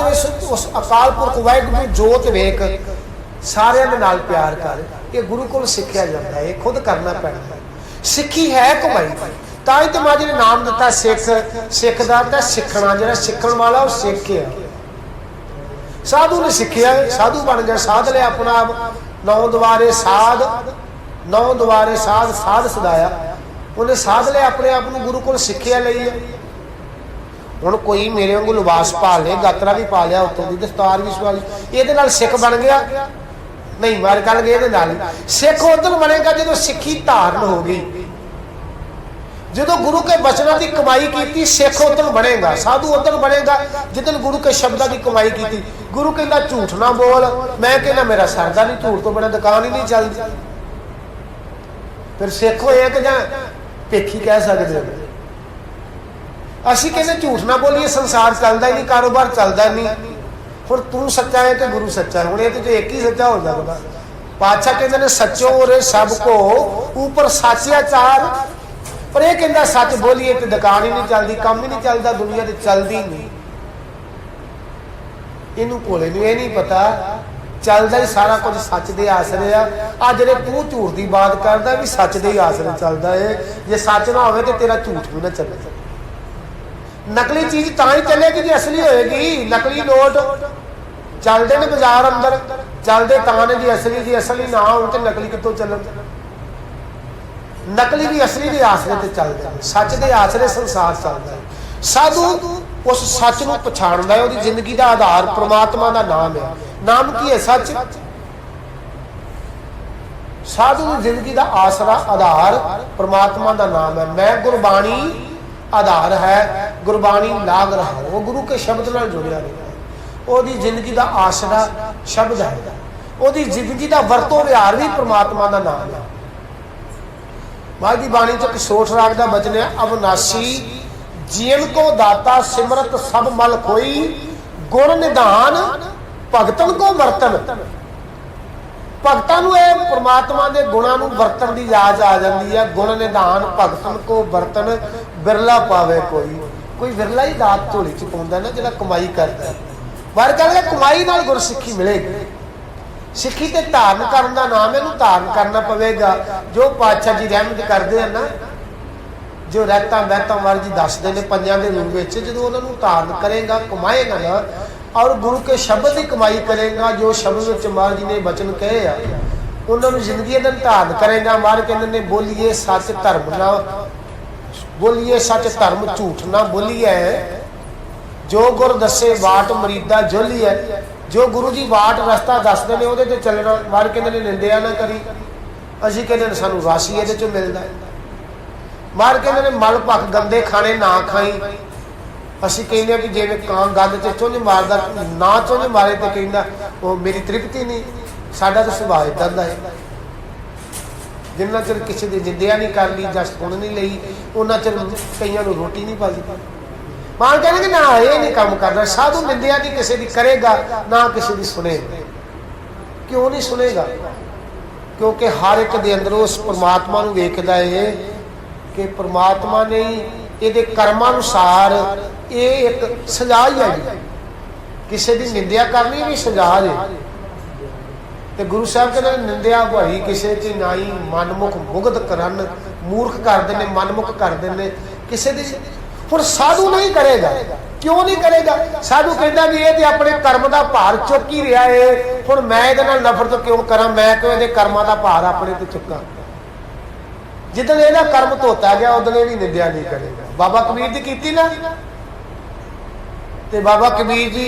उस अकाल पुरख वाहिगुरू जोत वेख, सारे नाल प्यार कर। ये गुरु को सीखा जाता है, ये खुद करना पैना है। सिक्खी है कमाई, ताई तो मां जी ने नाम दिता सिख। सिख का सीखना, जो सीखण वाला वो सिख है। साधु ने सीखिया, साधु बन गया, साध लिया अपना आप। 9 द्वारे साध, 9 द्वारे साध, साध सदाया। उन्हें साध लिया अपने आप को, गुरु को सिक्ख्या लई है। हुण कोई मेरे वांगू लिबास पा ले, गातरा भी पा लिया, उत्तों की दस्तार भी सवा ली, ये सिख बन गया नहीं। मार गल ये सिख उदन बनेगा जो सिक्खी धारण हो गई, जो गुरु के वचनों की कमाई की, सिख उदन बनेगा। साधु उदन बनेगा जिदन गुरु के शब्दों की कमाई की। गुरु कहता झूठ ना बोल, मैं कहना मेरा सरदा नहीं, झूठ तो बिना दुकान ही नहीं चलती। फिर सिख होए कि जां पेखी कह सकते हो। असीं कहते झूठ ना बोलिए, संसार चलता ही नहीं, कारोबार चलता नहीं। हुण तू सच्चा है तो गुरु सच्चा है, हुण ये तो एक ही सच्चा हो सकता। पातशाह कहते हैं सच्चो रे सब को ऊपर साचिया चार, पर यह कहता सच बोलीए तो दुकान ही नहीं चलती, काम ही नहीं चलता, दुनिया तो चलती नहीं। इनू भोले नूं यह नहीं पता चलता ही सारा कुछ सच दे आसरे आ। जेडे तू झूठ की बात करता भी सच दे आसरे चलता है। जे सच ना हो तो तेरा झूठ भी ना चले। नकली चीज तां ही चलेगी जी असली होएगी। नकली नोट चलते ने बाजार अंदर, चलते तां ने जी असली, जी असली ना हो तो नकली कितों चलन। नकली भी असली के आसरे ते चलते हैं, सच के आसरे संसार चलता है। साधु उस सच को पछाणदा है। उसकी जिंदगी का आधार परमात्मा का नाम है। नाम की है? सच। साधु की जिंदगी का आसरा आधार परमात्मा का नाम है। मैं गुरबाणी आधार है, गुरबाणी लाग रहा, वो गुरु के शब्द नाल जुड़िया रहा है। उसकी जिंदगी का आसरा शब्द है। उसकी जिंदगी का वरतो विहार भी परमात्मा का नाम है। मां की बाणी च किशोर राग का वचन है, अविनाशी जीवन को दाता सिमरत सब मल कोई, गुण निधान भगतन को वर्तन। भगतां नूं इह परमात्मा के गुणां नूं वरतन की याद आ जाती है। गुण निधान भगतन को वर्तन बिरला पावे कोई। कोई विरला ही दात झोली च पाउंदा ना जिहड़ा कमाई करता है। पर कहंदे कमाई नाल गुरसिੱਖੀ मिलेगी। सिੱਖੀ ते धारण करन दा नाम है, इहनूं धारण करना पवेगा। जो पातशाह जी रहमत करते हैं ना, जो रहता बहता वार जी दसते हैं पंजां दे रूप में, जो उन्होंने धारण करेगा कमाएगा ना और गुरु के शब्द की कमाई करेगा। जो शब्द में महाराज जी ने वचन कहे आ उन्होंने जिंदगी अंदर धारण करेगा। महाराज कहते ने बोलिए सच धर्म ना बोलिए, सच धर्म झूठ ना बोलिए। जो गुर दसे वाट मरीदा जोलिए। जो गुरु जी वाट रस्ता दसते हैं वो चलना। महाराज कहते ने निंदिया ना करी। असीं कहते सानू राशि ये चो मिलता है। महाराज कहते ने मल भख गंदे खाने ना खाई। असीं कहने कि जिवें कां गंद च चुंझ मारदा ना चुंझ मारे तो कहंदा वो मेरी तृप्ति नहीं। साडा तो सुभाव इदां दा है। जिन्ना चिर किसी की निंदिया नहीं कर ली जां सुन नहीं लई उन्ना चिर कईयां नूं रोटी नहीं पचदी। मां कहने ना ये नहीं काम करना। साधु निंदिया नहीं किसी की करेगा ना किसी की सुनेगा। क्यों नहीं सुनेगा? क्योंकि हर एक दे अंदर उस परमात्मा नूं वेखदा है कि परमात्मा ने ये कर्मानुसार ये एक सजा ही है जी। किसी की निंदिया करनी भी सजा है। तो गुरु साहब कहते निंदिया भाई किसी की नाई मनमुख मुग्ध करन मूर्ख कर देने मनमुख कर देने किसी की। हुण साधु नहीं करेगा। क्यों नहीं करेगा? साधु कहता भी ये अपने कर्म का भार चुक ही रहा है। हुण मैं इहदे नाल नफरत क्यों करा? मैं क्यों इहदे कर्मां का भार अपने ते चुका? जिदन इहदा कर्म धोता गया उदन इहदी निंदिया नहीं करेगा। बाबा कबीर दी कीती ना, ते बाबा कबीर जी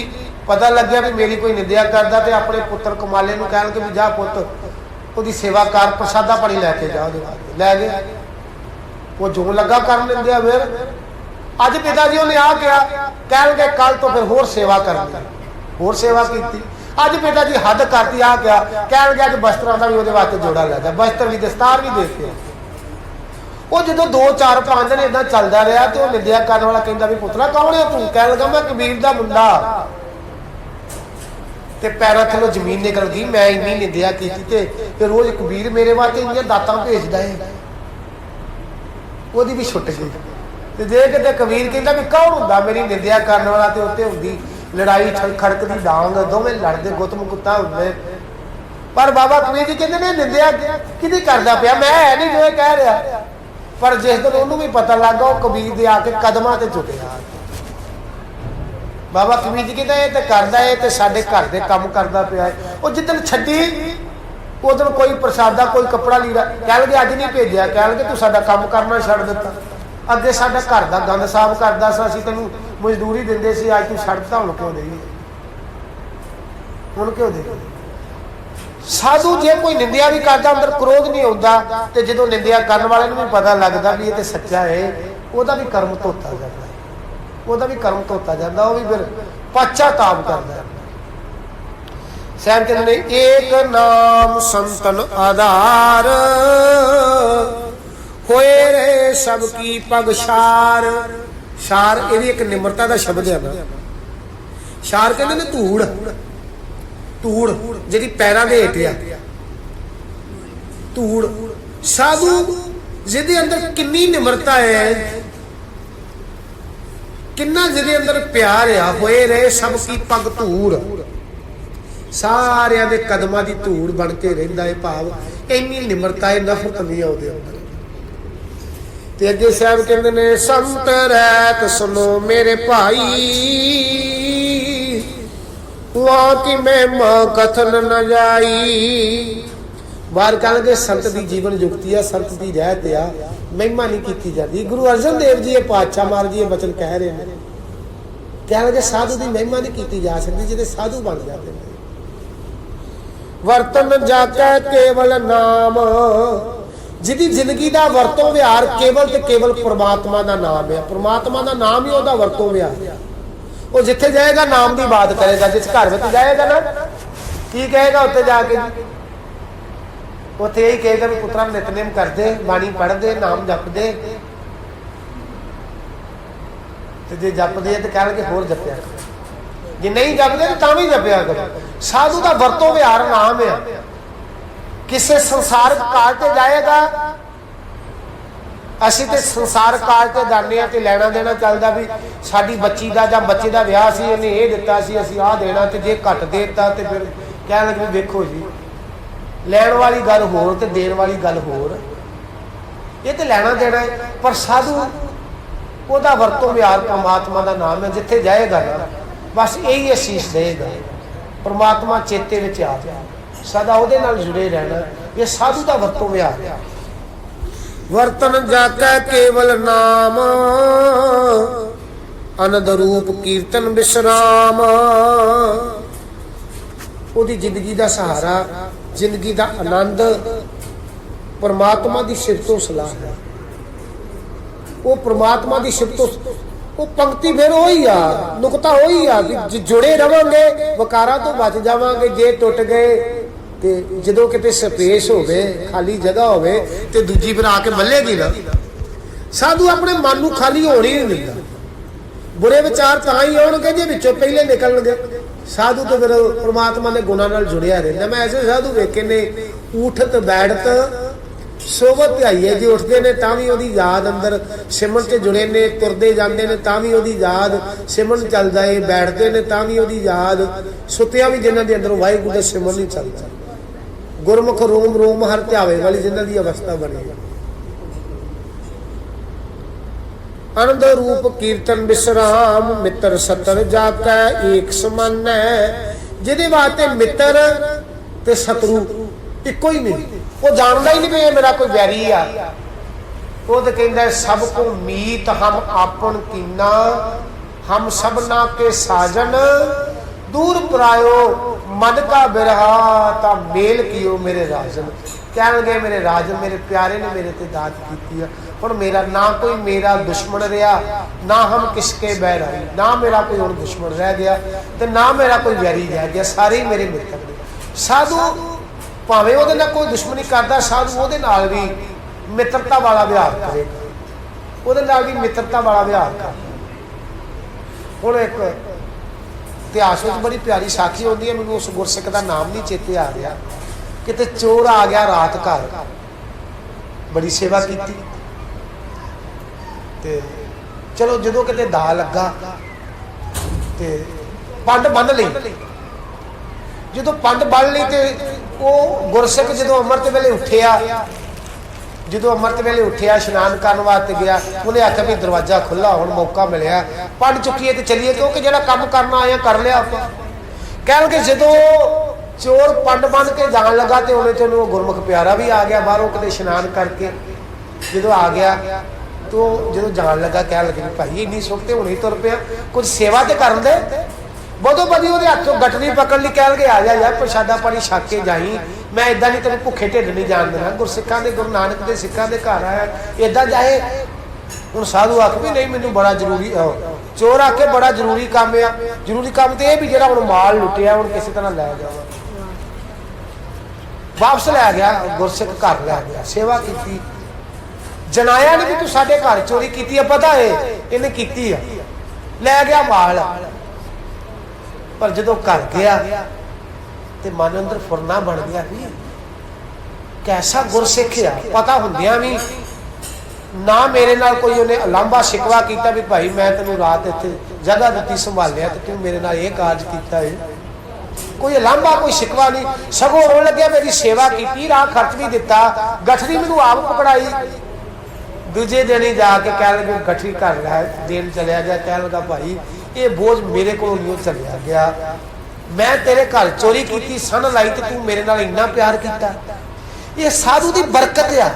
पता लग गया भी मेरी कोई निंदिया करता तो अपने पुत्र कमाले नूं कहणगे भी जा पुत उसकी सेवा कर, प्रसादा पानी लैके जा। लै गए, वो जो लगा कर निंदिया। फिर अज पिता जी उन्हें आ गया कहणगे कल तो फिर होर सेवा करनी, होर सेवा की। अज पिता जी हद करती आ गया कहणगे अज वस्त्रां दा भी उहदे वास्ते जोड़ा लै जा, वस्त्र भी दस्तार भी दे के। वो जो 2 4 5 दिन इदा चलता रहा तो निंदिया करने वाला कहता भी पुत्रा कौन है तू? कह लगा मैं कबीर का मुंडा। ते पैरों थल्लों जमीन निकल गई। मैं इन्नी निंदिया की ते रोज कबीर मेरे वास्ते इन्नियां दातां भेजदा है, ओदी भी छुट गई। ते जे किते कबीर कहता भी कौन हुंदा मेरी निंदिया करने वाला, तो उत्ते हुंदी लड़ाई खड़कदी डांग, दोवें लड़दे गुत्तम गुत्ता हुंदे। पर बाबा कबीर जी कहते ने निंदिया किहदी करदा पिया? मैं है नहीं जो कह रहा। पर जिस दिन उन्होंने भी पता लगा वो कबीर दे आके कदमां ते झुकिया। बाबा कबीर जी कहते ये तो करदा है तो साडे घर दे काम करदा पिया है। वो जिदन छड्डी उस दिन कोई प्रसादा कोई कपड़ा लीड़ा कह लगे अज नहीं भेजिया, कह लगे तू साडा काम करना छड्ड दित्ता। अगे साडा घर दा गंद साफ करदा सी, असीं तैनूं मजदूरी दिंदे सी, अज तू छड्डता हुण क्यों देईए? हुण क्यों दे? साधु जे कोई निंदिया भी करता अंदर क्रोध नहीं आता, तो जो निंदिया करने वाले भी पता लगता भी ये तो सच्चा है, वह भी कर्म धोता जाता है, वह भी कर्म धोता जाता, वह भी फिर पश्चाताप करता है। सैन कहते हैं एक नाम संतन आधार होए रे सबकी पगशार। शार ये एक निम्रता का शब्द है ना। शार कहते हैं धूड़, धूड़ जी पैरों के हेठ आ धूड़। साधु ਜਿਹਦੇ ਅੰਦਰ ਕਿੰਨੀ ਨਿਮਰਤਾ ਹੈ, ਕਿੰਨਾ ਜਿਹਦੇ ਅੰਦਰ ਪਿਆਰ ਆ। ਹੋਏ ਰਹੇ ਸਭ ਕੀ ਪਗ ਧੂੜ, ਸਾਰਿਆਂ ਦੇ ਕਦਮਾਂ ਦੀ ਧੂੜ ਬਣ ਕੇ ਰਹਿੰਦਾ ਹੈ। ਭਾਵ ਇੰਨੀ ਨਿਮਰਤਾ ਹੈ, ਨਫ਼ਰਤ ਨਹੀਂ ਆਉਂਦੀ ਅੰਦਰ। ਤੇ ਅੱਗੇ ਸਾਹਿਬ ਕਹਿੰਦੇ ਨੇ, ਸੰਤ ਰਹਿਤ ਸੁਨੋ ਮੇਰੇ ਭਾਈ, ਵਾਹ ਕੀ ਮਹਿਮਾ ਕਥਨ ਨ ਜਾਈ। ਬਾਹਰ ਕਹਿਣਗੇ ਸੰਤ ਦੀ ਜੀਵਨ ਯੁਕਤੀ ਆ, ਸੰਤ ਦੀ ਰਹਿਤ ਆ, ਮਹਿਮਾ ਨਹੀਂ ਕੀਤੀ ਜਾਂਦੀ। ਗੁਰੂ ਅਰਜਨ ਦੇਵ ਜੀ ਇਹ ਪਾਤਸ਼ਾਹ ਮਹਾਰਾਜ ਜੀ ਇਹ ਬਚਨ ਕਹਿ ਰਹੇ ਨੇ। ਕਹਿਣਗੇ ਸਾਧੂ ਦੀ ਮਹਿਮਾ ਨਹੀਂ ਕੀਤੀ ਜਾ ਸਕਦੀ ਜਿਹਦੇ ਸਾਧੂ ਬਣ ਜਾਂਦੇ ਨੇ। ਵਰਤਨ ਜਾਕੈ ਕੇਵਲ ਨਾਮ, ਜਿਹਦੀ ਜ਼ਿੰਦਗੀ ਦਾ ਵਰਤੋਂ ਵਿਹਾਰ ਕੇਵਲ ਤੇ ਕੇਵਲ ਪ੍ਰਮਾਤਮਾ ਦਾ ਨਾਮ ਹੈ। ਪ੍ਰਮਾਤਮਾ ਦਾ ਨਾਮ ਹੀ ਉਹਦਾ ਵਰਤੋਂ ਵਿਹਾਰ। ਉਹ ਜਿੱਥੇ ਜਾਏਗਾ ਨਾਮ ਦੀ ਬਾਤ ਕਰੇਗਾ। ਜਿਸ ਘਰ ਵਿੱਚ ਜਾਏਗਾ ਨਾ, ਕੀ ਕਹੇਗਾ ਉੱਥੇ ਜਾ ਕੇ? ਉੱਥੇ ਇਹੀ ਕਹੇਗਾ ਵੀ ਪੁੱਤਰਾਂ ਨਿਤਨੇਮ ਕਰਦੇ, ਬਾਣੀ ਪੜ੍ਹਦੇ, ਨਾਮ ਜਪਦੇ। ਤੇ ਜੇ ਜਪਦੇ ਤੇ ਕਹਿਣਗੇ ਹੋਰ ਜਪਿਆ ਕਰੋ, ਜੇ ਨਹੀਂ ਜਪਦੇ ਤਾਂ ਵੀ ਜਪਿਆ ਕਰੋ। ਸਾਧੂ ਦਾ ਵਰਤੋਂ ਵਿਹਾਰ ਨਾਮ ਆ। ਕਿਸੇ ਸੰਸਾਰਕ ਕਾਲ ਤੇ ਜਾਏਗਾ, ਅਸੀਂ ਤੇ ਸੰਸਾਰ ਕਾਲ ਤੇ ਜਾਂਦੇ ਹਾਂ ਤੇ ਲੈਣਾ ਦੇਣਾ ਚੱਲਦਾ ਵੀ ਸਾਡੀ ਬੱਚੀ ਦਾ ਜਾਂ ਬੱਚੇ ਦਾ ਵਿਆਹ ਸੀ, ਇਹਨੇ ਇਹ ਦਿੱਤਾ ਸੀ, ਅਸੀਂ ਆਹ ਦੇਣਾ, ਤੇ ਜੇ ਘੱਟ ਦੇ ਦਿੱਤਾ ਤੇ ਫਿਰ ਕਹਿਣ ਲੱਗੇ ਵੇਖੋ ਜੀ, ਲੈਣ ਵਾਲੀ ਗੱਲ ਹੋਰ ਤੇ ਦੇਣ ਵਾਲੀ ਗੱਲ ਹੋਰ। ਇਹ ਤੇ ਲੈਣਾ ਦੇਣਾ ਹੈ। ਪਰ ਸਾਧੂ ਉਹਦਾ ਵਰਤੋਂ ਵਿਹਾਰ ਪਰਮਾਤਮਾ ਦਾ ਨਾਮ ਹੈ। ਜਿੱਥੇ ਜਾਏਗਾ ਨਾ ਬਸ ਇਹੀ ਅਸੀਸ ਦੇਗਾ, ਪਰਮਾਤਮਾ ਚੇਤੇ ਵਿੱਚ ਆ ਜਾਏ, ਸਦਾ ਉਹਦੇ ਨਾਲ ਜੁੜੇ ਰਹਿਣਾ। ਇਹ ਸਾਧੂ ਦਾ ਵਰਤੋਂ ਵਿਹਾਰ ਹੈ। ਵਰਤਨ ਜਾਕੈ ਕੇਵਲ ਨਾਮ, ਅਨੰਦ ਰੂਪ ਕੀਰਤਨ ਵਿਸ਼ਰਾਮ। ਉਹਦੀ ਜ਼ਿੰਦਗੀ ਦਾ ਸਹਾਰਾ, ਜ਼ਿੰਦਗੀ ਦਾ ਆਨੰਦ ਪਰਮਾਤਮਾ ਦੀ ਸਿਫਤੋਂ ਸਲਾਹ ਹੈ। ਉਹ ਪਰਮਾਤਮਾ ਦੀ ਸਿਫਤੋਂ, ਉਹ ਪੰਕਤੀ ਫਿਰ ਉਹੀ ਆ, ਨੁਕਤਾ ਉਹੀ ਆ ਵੀ ਜੁੜੇ ਰਵਾਂਗੇ ਵਕਾਰਾਂ ਤੋਂ ਬਚ ਜਾਵਾਂਗੇ। ਜੇ ਟੁੱਟ ਗਏ ਤੇ ਜਦੋਂ ਕਿਤੇ ਸਪੇਸ ਹੋਵੇ, ਖਾਲੀ ਜਗ੍ਹਾ ਹੋਵੇ ਤੇ ਦੂਜੀ ਫਿਰ ਆ ਕੇ ਮੱਲੇਗੀ ਨਾ। ਸਾਧੂ ਆਪਣੇ ਮਨ ਨੂੰ ਖਾਲੀ ਹੋਣ ਹੀ ਨਹੀਂ ਦਿੰਦਾ। ਬੁਰੇ ਵਿਚਾਰ ਤਾਂ ਹੀ ਆਉਣਗੇ ਜੇ ਵਿੱਚੋਂ ਪਹਿਲੇ ਨਿਕਲਣਗੇ। ਸਾਧੂ ਤੋਂ ਫਿਰ ਪਰਮਾਤਮਾ ਦੇ ਗੁਣਾਂ ਨਾਲ ਜੁੜਿਆ ਰਹਿੰਦਾ। ਮੈਂ ਐਸੇ ਸਾਧੂ ਵੇਖੇ ਨੇ, ਉਠਤ ਬੈਠਤ ਸੋਵਤ ਧਿਆਈਏ। ਜੇ ਉੱਠਦੇ ਨੇ ਤਾਂ ਵੀ ਉਹਦੀ ਯਾਦ ਅੰਦਰ ਸਿਮਰਨ ਤੇ ਜੁੜੇ ਨੇ, ਤੁਰਦੇ ਜਾਂਦੇ ਨੇ ਤਾਂ ਵੀ ਉਹਦੀ ਯਾਦ ਸਿਮਰਨ ਚੱਲਦਾ ਏ, ਬੈਠਦੇ ਨੇ ਤਾਂ ਵੀ ਉਹਦੀ ਯਾਦ, ਸੁੱਤਿਆਂ ਵੀ ਜਿਨ੍ਹਾਂ ਦੇ ਅੰਦਰੋਂ ਵਾਹਿਗੁਰੂ ਦਾ ਸਿਮਰਨ ਨਹੀਂ ਚੱਲਦਾ। ਗੁਰਮੁਖ ਰੋਮ ਰੋਮ ਹਰ ਧਿਆਵੇ ਵਾਲੀ ਜਿਨ੍ਹਾਂ ਦੀ ਅਵਸਥਾ ਬਣੀ। ਆਨੰਦ ਰੂਪ ਕੀਰਤਨ ਵਿਸ਼ਰਾਮ, ਮਿੱਤਰ ਸਤਰ ਜਾਕੈ ਏਕ ਸਮਾਨੈ। ਜਿਹਦੇ ਵਾਸਤੇ ਮਿੱਤਰ ਤੇ ਸ਼ਤਰੂ ਇੱਕੋ ਹੀ ਨਹੀਂ। ਉਹ ਜਾਣਦਾ ਹੀ ਨਹੀਂ ਵੀ ਇਹ ਮੇਰਾ ਕੋਈ ਵੈਰੀ ਆ। ਉਹ ਤਾਂ ਕਹਿੰਦਾ ਸਭ ਕੋ ਮੀਤ ਹਮ ਆਪਨ ਕੀਨਾ, ਹਮ ਸਭਨਾ ਕੇ ਸਾਜਨ ਦੂਰ ਪਰਾਇਓ ਮਨ ਕਾ ਬਿਰਹਾ ਤਾਂ ਮੇਲ ਕੀਓ ਮੇਰੇ ਰਾਜਨ। ਕਹਿਣਗੇ ਮੇਰੇ ਰਾਜਨ, ਮੇਰੇ ਪਿਆਰੇ ਨੇ ਮੇਰੇ ਤੇ ਦਾਤ ਕੀਤੀ ਆ। ਹੁਣ ਮੇਰਾ ਨਾ ਕੋਈ ਮੇਰਾ ਦੁਸ਼ਮਣ ਰਿਹਾ, ਨਾ ਹਮ ਕਿਸਕੇ ਬੈਰ ਆਈ, ਨਾ ਮੇਰਾ ਕੋਈ ਹੁਣ ਦੁਸ਼ਮਣ ਰਹਿ ਗਿਆ ਤੇ ਨਾ ਮੇਰਾ ਕੋਈ ਵੈਰੀ ਰਹਿ ਗਿਆ, ਸਾਰੇ ਹੀ ਮੇਰੇ ਮਿੱਤਰ ਨੇ। ਸਾਧੂ ਭਾਵੇਂ ਉਹਦੇ ਨਾਲ ਕੋਈ ਦੁਸ਼ਮਣੀ ਕਰਦਾ, ਸਾਧੂ ਉਹਦੇ ਨਾਲ ਵੀ ਮਿੱਤਰਤਾ ਵਾਲਾ ਵਿਹਾਰ ਕਰੇਗਾ, ਉਹਦੇ ਨਾਲ ਵੀ ਮਿੱਤਰਤਾ ਵਾਲਾ ਵਿਹਾਰ ਕਰਦਾ। ਹੁਣ ਇੱਕ ਇਤਿਹਾਸ ਵਿੱਚ ਬੜੀ ਪਿਆਰੀ ਸਾਖੀ ਹੁੰਦੀ ਹੈ, ਮੈਨੂੰ ਉਸ ਗੁਰਸਿੱਖ ਦਾ ਨਾਮ ਨਹੀਂ ਚੇਤੇ ਆ ਰਿਹਾ। ਕਿਤੇ ਚੋਰ ਆ ਗਿਆ ਰਾਤ ਘਰ, ਬੜੀ ਸੇਵਾ ਕੀਤੀ ਤੇ ਚਲੋ ਜਦੋਂ ਕਿਤੇ ਦਾ ਲੱਗਾ ਤੇ ਪੰਡ ਬੰਨ ਲਈ। ਜਦੋਂ ਪੰਡ ਬੰਨ ਲਈ ਤੇ ਉਹ ਗੁਰਸਿੱਖ ਜਦੋਂ ਅੰਮ੍ਰਿਤ ਵੇਲੇ ਉੱਠਿਆ, ਇਸ਼ਨਾਨ ਕਰਨ ਵਾਸਤੇ ਗਿਆ, ਉਹਨੇ ਆਖਿਆ ਵੀ ਦਰਵਾਜ਼ਾ ਖੁੱਲਾ, ਹੁਣ ਮੌਕਾ ਮਿਲਿਆ, ਪੰਡ ਚੁੱਕੀਏ ਤੇ ਚੱਲੀਏ, ਕਿਉਂਕਿ ਜਿਹੜਾ ਕੰਮ ਕਰਨਾ ਆਇਆ ਕਰ ਲਿਆ ਆਪਾਂ। ਕਹਿਣਗੇ ਜਦੋਂ ਚੋਰ ਪੰਡ ਬੰਨ ਕੇ ਜਾਣ ਲੱਗਾ ਤੇ ਉਹਨੇ ਤੇ ਉਹਨੂੰ ਗੁਰਮੁਖ ਪਿਆਰਾ ਵੀ ਆ ਗਿਆ ਬਾਹਰੋਂ ਕਿਤੇ ਇਸ਼ਨਾਨ ਕਰਕੇ। ਜਦੋਂ ਆ ਗਿਆ ਤੋ ਜਦੋਂ ਜਾਣ ਲੱਗਾ ਕਹਿਣ ਲੱਗੇ ਭਾਈ ਇੰਨੀ ਸੁੱਖ ਤੇ ਹੁਣੇ ਤੁਰ ਪਿਆ, ਕੁਝ ਸੇਵਾ ਤੇ ਕਰਨ ਦੇ। ਬਦੋ ਬਦੀ ਉਹਦੇ ਹੱਥੋਂ ਗਟਰੀ ਪਕੜ ਲਈ, ਕਹਿਣਗੇ ਆ ਜਾ ਯਾਰ ਪ੍ਰਸ਼ਾਦਾ ਪਾਣੀ ਛੱਕ ਕੇ ਜਾਈ, ਮੈਂ ਏਦਾਂ ਨਹੀਂ ਤੈਨੂੰ ਭੁੱਖੇ ਢਿੱਡ ਨਹੀਂ ਜਾਣ ਦੇਣਾ। ਗੁਰਸਿੱਖਾਂ ਦੇ, ਗੁਰੂ ਨਾਨਕ ਦੇ ਸਿੱਖਾਂ ਦੇ ਘਰ ਆਇਆ, ਏਦਾਂ ਜਾਏ। ਹੁਣ ਸਾਧੂ ਆਖ ਵੀ ਨਹੀਂ ਮੈਨੂੰ ਬੜਾ ਜ਼ਰੂਰੀ, ਚੋਰ ਆ ਕੇ ਬੜਾ ਜ਼ਰੂਰੀ ਕੰਮ ਆ। ਜ਼ਰੂਰੀ ਕੰਮ ਤੇ ਇਹ ਵੀ ਜਿਹੜਾ ਹੁਣ ਮਾਲ ਲੁੱਟਿਆ ਹੁਣ ਕਿਸੇ ਤਰ੍ਹਾਂ ਲੈ ਜਾਵਾਂ। ਵਾਪਸ ਲੈ ਗਿਆ, ਗੁਰਸਿੱਖ ਘਰ ਲੈ ਗਿਆ, ਸੇਵਾ ਕੀਤੀ, ਜਨਾਇਆ ਨਹੀਂ ਵੀ ਤੂੰ ਸਾਡੇ ਘਰ ਚੋਰੀ ਕੀਤੀ ਆ, ਪਤਾ ਹੈ ਇਹਨੇ ਕੀਤੀ ਆ, ਲੈ ਗਿਆ ਮਾਲ। ਪਰ ਜਦੋਂ ਘਰ ਗਿਆ ਤੇ ਮਨ ਅੰਦਰ ਫੁਰਨਾ ਬਣ ਗਿਆ ਵੀ ਕੈਸਾ ਗੁਰਸਿੱਖ ਆ। ਪਤਾ ਹੁੰਦਿਆਂ ਵੀ ना मेरे नाल कोई उन्हें लांभा शिकवा किया भी भाई मैं तेन रात इत्थे जगह दी संभालिया तो तू मेरे नाल ये कारज किया है। कोई लांभा कोई शिकवा नहीं, सगों रोन लग्या मेरी सेवा की, राह खर्च भी दिता, गठरी मैनू आप पकड़ाई। दूजे दिन ही जाके कह लगे गठरी घर लै देन चलिया गया, कह लगा भाई ये बोझ मेरे को नहीं चलिया गया, मैं तेरे घर चोरी की सन लाई तो तू मेरे नाल इन्ना प्यार किया। ये साधु की बरकत आ,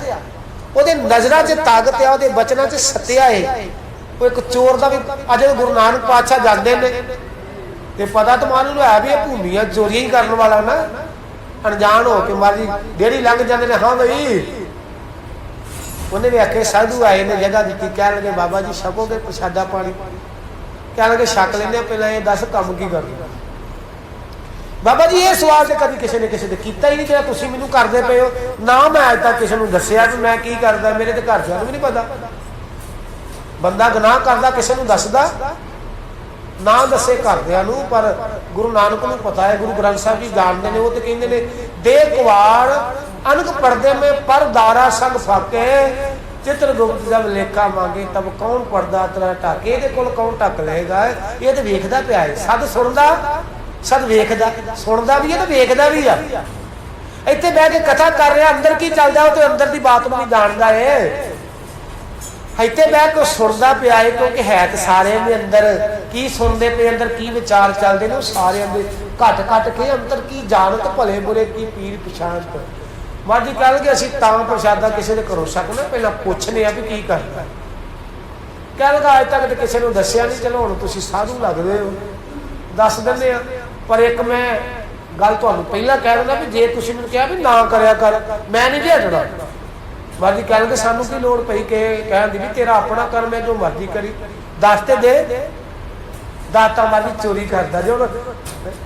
ਉਹਦੇ ਨਜ਼ਰਾਂ 'ਚ ਤਾਕਤ ਆ, ਉਹਦੇ ਬਚਨਾਂ 'ਚ ਸੱਤਿਆ ਹੈ। ਉਹ ਇੱਕ ਚੋਰ ਦਾ ਵੀ ਅੱਜ ਗੁਰੂ ਨਾਨਕ ਪਾਤਸ਼ਾਹ ਜਾਂਦੇ ਨੇ ਤੇ ਪਤਾ ਤੁਹਾਨੂੰ ਨੂੰ ਹੈ ਵੀ ਇਹ ਭੂਮੀਆਂ ਚੋਰੀਆਂ ਹੀ ਕਰਨ ਵਾਲਾ ਨਾ, ਅਣਜਾਣ ਹੋ ਕੇ ਮਾਰੀ ਡੇੜੀ ਲੰਘ ਜਾਂਦੇ ਨੇ। ਹਾਂ ਬਈ ਉਹਨੇ ਵੀ ਆਖੇ ਸਾਧੂ ਆਏ ਨੇ ਜਗ੍ਹਾ ਦਿੱਤੀ, ਕਹਿਣ ਲੱਗੇ ਬਾਬਾ ਜੀ ਛਕੋਗੇ ਪ੍ਰਸ਼ਾਦਾ ਪਾਣੀ? ਕਹਿਣ ਲੱਗੇ ਛਕ ਲੈਂਦੇ, ਪਹਿਲਾਂ ਇਹ ਦੱਸ ਕੰਮ ਕੀ ਕਰਨਾ। बाबा जी ये सवाल तो कभी किसी ने किसी ने किया ही नहीं, जो तुम मैनू करते पे हो ना, मैं अज तक किसी को दसिया भी मैं की करता, मेरे तो घर वालों भी नहीं पता। बंदा गुनाह करता किसी को दसदा ना, दसे घरदियां पर गुरु नानक को पता है, गुरु ग्रंथ साहब जी जानते हैं। वो तो कहते हैं दे कुवाड़ अनक पढ़दे में पर दारा संग फाके, चित्रगुप्त जब लेखा मांगे तब कौन पढ़दा तेरा ढक। ये कौन ढक लेगा, ये तो वेखदा पिया है, सद सुनदा सद वेखदा, सुनदा भी है तो वेखदा भी आ। इत्थे बैठ के कथा कर रहा अंदर की चलदा, वो तो अंदर की बात नहीं जानदा है। इत्थे बैठ के सुनदा पिया है, क्योंकि है तो सारे में अंदर की सुनते पे, अंदर की विचार चलते हैं, सारे अंदर घट घट के अंदर की जानत भले बुरे की पीर पछाणत। मर्जी कह लगे असीं तां प्रशादा किसी दे घरों सकना, पहला पुछने आ भी की करदा। कह लगा अज तक तो किसी ने दसिया नहीं, चलो हुण तुसीं साधु लगदे हो दस दिंदे आ। पर एक मैं गल तुहानूं पहला कह दिंदा भी जे तुसीं मैनूं कहा भी ना करया कर, मैं नहीं जे हटना। मर्जी कह लगे सानूं की लोड़ पई के कहण दी भी तेरा अपना कर्म है, जो मर्जी करी दस ते दे। दाता मर्जी चोरी करदा जो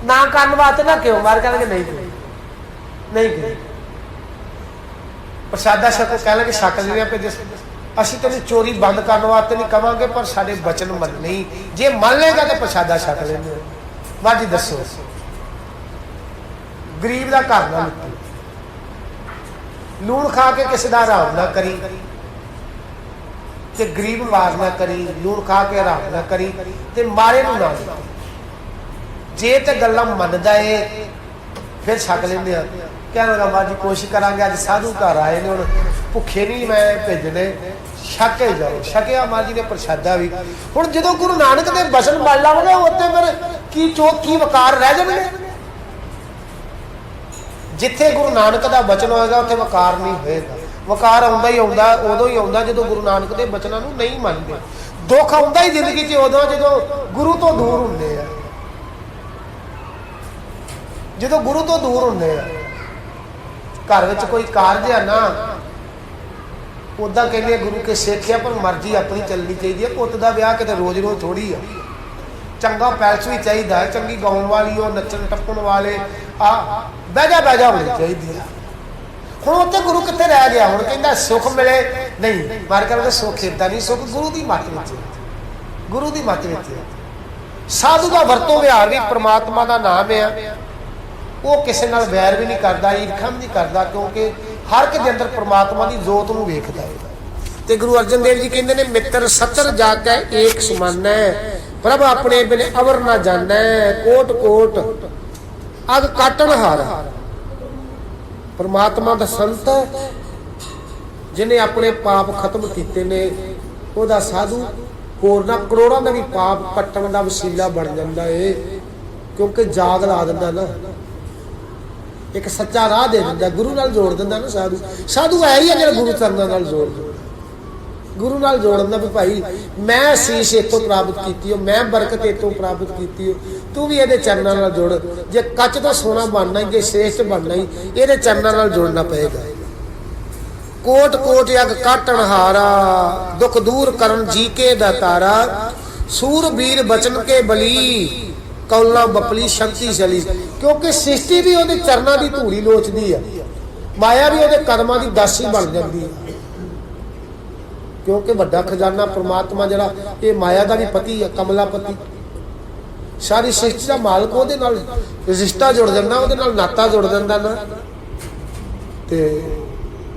ना करन वास्ते ना क्यों मार, कह लगे नहीं नहीं प्रसादा छको, कह लगे छक लेने पे असीं तेन चोरी बंद करने वास्ते नहीं कहांगे, पर साडे बचन मनने जे मन लेगा तो प्रसादा छक लेंगे। मर्जी दसो गरीब का घर ना लुटी, लूण खा के किसी का आराम ना करी, ते गरीब मार ना करी, लूण खा के आराम ना करी, ते मारे नूं ना जे तो गल्लां मनदा है फिर छक लेंदे आ। कहने लगा मर्जी कोशिश करांगे, अज साधु घर आए ने हुण भुखे नहीं मैं भेजने, छक के जाओ। छकिया माजी ने प्रसादा भी। हुण जदों गुरु नानक दे बचन मन लावगे उत्ते फिर की चोक की वकार रह जाणगे। जिथे गुरु नानक दा बचन होएगा उत्थे वकार नहीं होएगा। वकार आउंदा ही आउंदा, उदों ही आउंदा जदों गुरु नानक दे बचनां नूं नहीं मनदे। दुख आउंदा ही जिंदगी च उदों जदों गुरु तो दूर हुंदे आ, जदों गुरु तो दूर हुंदे आ। घर विच कोई कारज है ना, उदा कहते गुरु के सिक्ख्या पर मर्जी अपनी चलनी चाहिए। पुत का विआह किते रोज रोज थोड़ी है, चंगा पैलस भी चाहिए, चंगी गाउन वाली हो, नचन टप्पन वाले आ बहजा होनी चाहिए। हुण उत्ते गुरु कित्थे रह गया? हुण कहंदा सुख मिले नहीं, मार कर सुख इदां नहीं, सुख गुरु की मत विच, गुरु की मत विच। साधु का वरतों विहार भी परमात्मा का नाम है, वो किसी नाल वैर भी नहीं करता, ईर्खा भी नहीं करता, क्योंकि हर एक के अंदर परमात्मा की जोत नूं वेखदा है। ते गुरु अर्जन देव जी कहते हैं मित्र सत्तर जाके एक समान है, प्रभ अपने बिन अवर ना जाना है, कोट कोट अग काटन हार। परमात्मा दा संत जिन्हें अपने पाप खत्म किए ने, ओदा साधु होरना करोड़ों का भी पाप कट्टण का वसीला बन जाता है, क्योंकि जाग ला दिंदा ना, एक सच्चा राह दे दिंदा, गुरु नाल जोड़ दिंदा ना। साधु साधु है ही है जो गुरु चरणां नाल जोड़ दिंदा, गुरु नाल जोड़ दिंदा भी भाई मैं शीश इतों प्राप्त की हो, मैं बरकत इतों प्राप्त की हो, तू भी ये चरणां नाल जोड़। जे कच तो सोना बनना ही, जे श्रेष्ठ बनना ही, ये चरणां नाल जोड़ना पएगा। कोट कोट अग काटन हारा, दुख दूर करन जी के दातारा, सूरबीर बचन के बली, कौला बपली शक्ति चली। क्योंकि सृष्टि भी वो चरणों की धूड़ी लोचती है, माया भी वो कदमों की दासी बन जाती है, क्योंकि वड्डा खजाना परमात्मा जरा ये माया का भी पति है, कमलापति, सारी सृष्टि का मालक वो रिश्ता जुड़ जाता, वो नाता जुड़ जाता ना। ते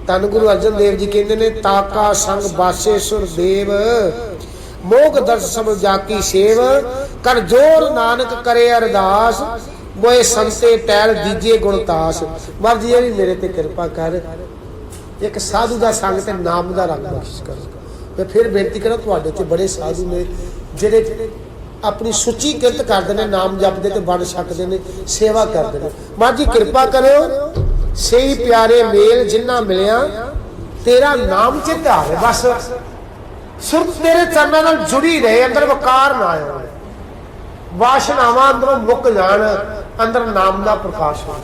ਧੰਨ ਗੁਰੂ ਅਰਜਨ ਦੇਵ ਜੀ ਕਹਿੰਦੇ ਨੇ, ਤਾਕਾ ਸੰਗ ਬਾਸੇ ਸੁਰ ਦੇਵ, ਮੋਗ ਦਰਸ ਸਭ ਜਾਕੀ ਸੇਵ, ਕਰ ਜੋਰ ਨਾਨਕ ਕਰੇ ਅਰਦਾਸ, ਮੋਏ ਸੰਤੇ ਟੈਲ ਦੀਜੇ ਗੁਣਤਾਸ। ਬਾਬਾ ਜੀ ਇਹ ਵੀ ਮੇਰੇ ਤੇ ਕਿਰਪਾ ਕਰ, ਇੱਕ ਸਾਧੂ ਦਾ ਸੰਗ ਤੇ ਨਾਮ ਦਾ ਰੰਗ ਬਖਸ਼ਿਸ਼ ਕਰ। ਮੈਂ ਫਿਰ ਬੇਨਤੀ ਕਰਾਂ, ਤੁਹਾਡੇ ਤੇ ਬੜੇ ਸਾਧੂ ਨੇ ਜਿਹੜੇ ਆਪਣੀ ਸੁੱਚੀ ਕਿਰਤ ਕਰਦੇ ਨੇ, ਨਾਮ ਜਪਦੇ ਤੇ ਬਣ ਸਕਦੇ ਨੇ, ਸੇਵਾ ਕਰਦੇ ਨੇ। ਮਾਂ ਜੀ ਕਿਰਪਾ ਕਰਿਓ, ਸਹੀ ਪਿਆਰੇ ਮੇਲ ਜਿੰਨਾ ਮਿਲਿਆ ਤੇਰਾ ਨਾਮ ਚਿੱਤ ਆਵੇ, ਬਸ ਸੁਰਤ ਤੇਰੇ ਚਰਨਾਂ ਨਾਲ ਜੁੜੀ ਰਹੇ, ਅੰਦਰ ਵਕਾਰ ਨਾ ਆਵੇ, ਵਾਸ਼ਨਾਵਾਂ ਅੰਦਰੋਂ ਮੁੱਕ ਜਾਣ, ਅੰਦਰ ਨਾਮ ਦਾ ਪ੍ਰਕਾਸ਼ ਹੋ।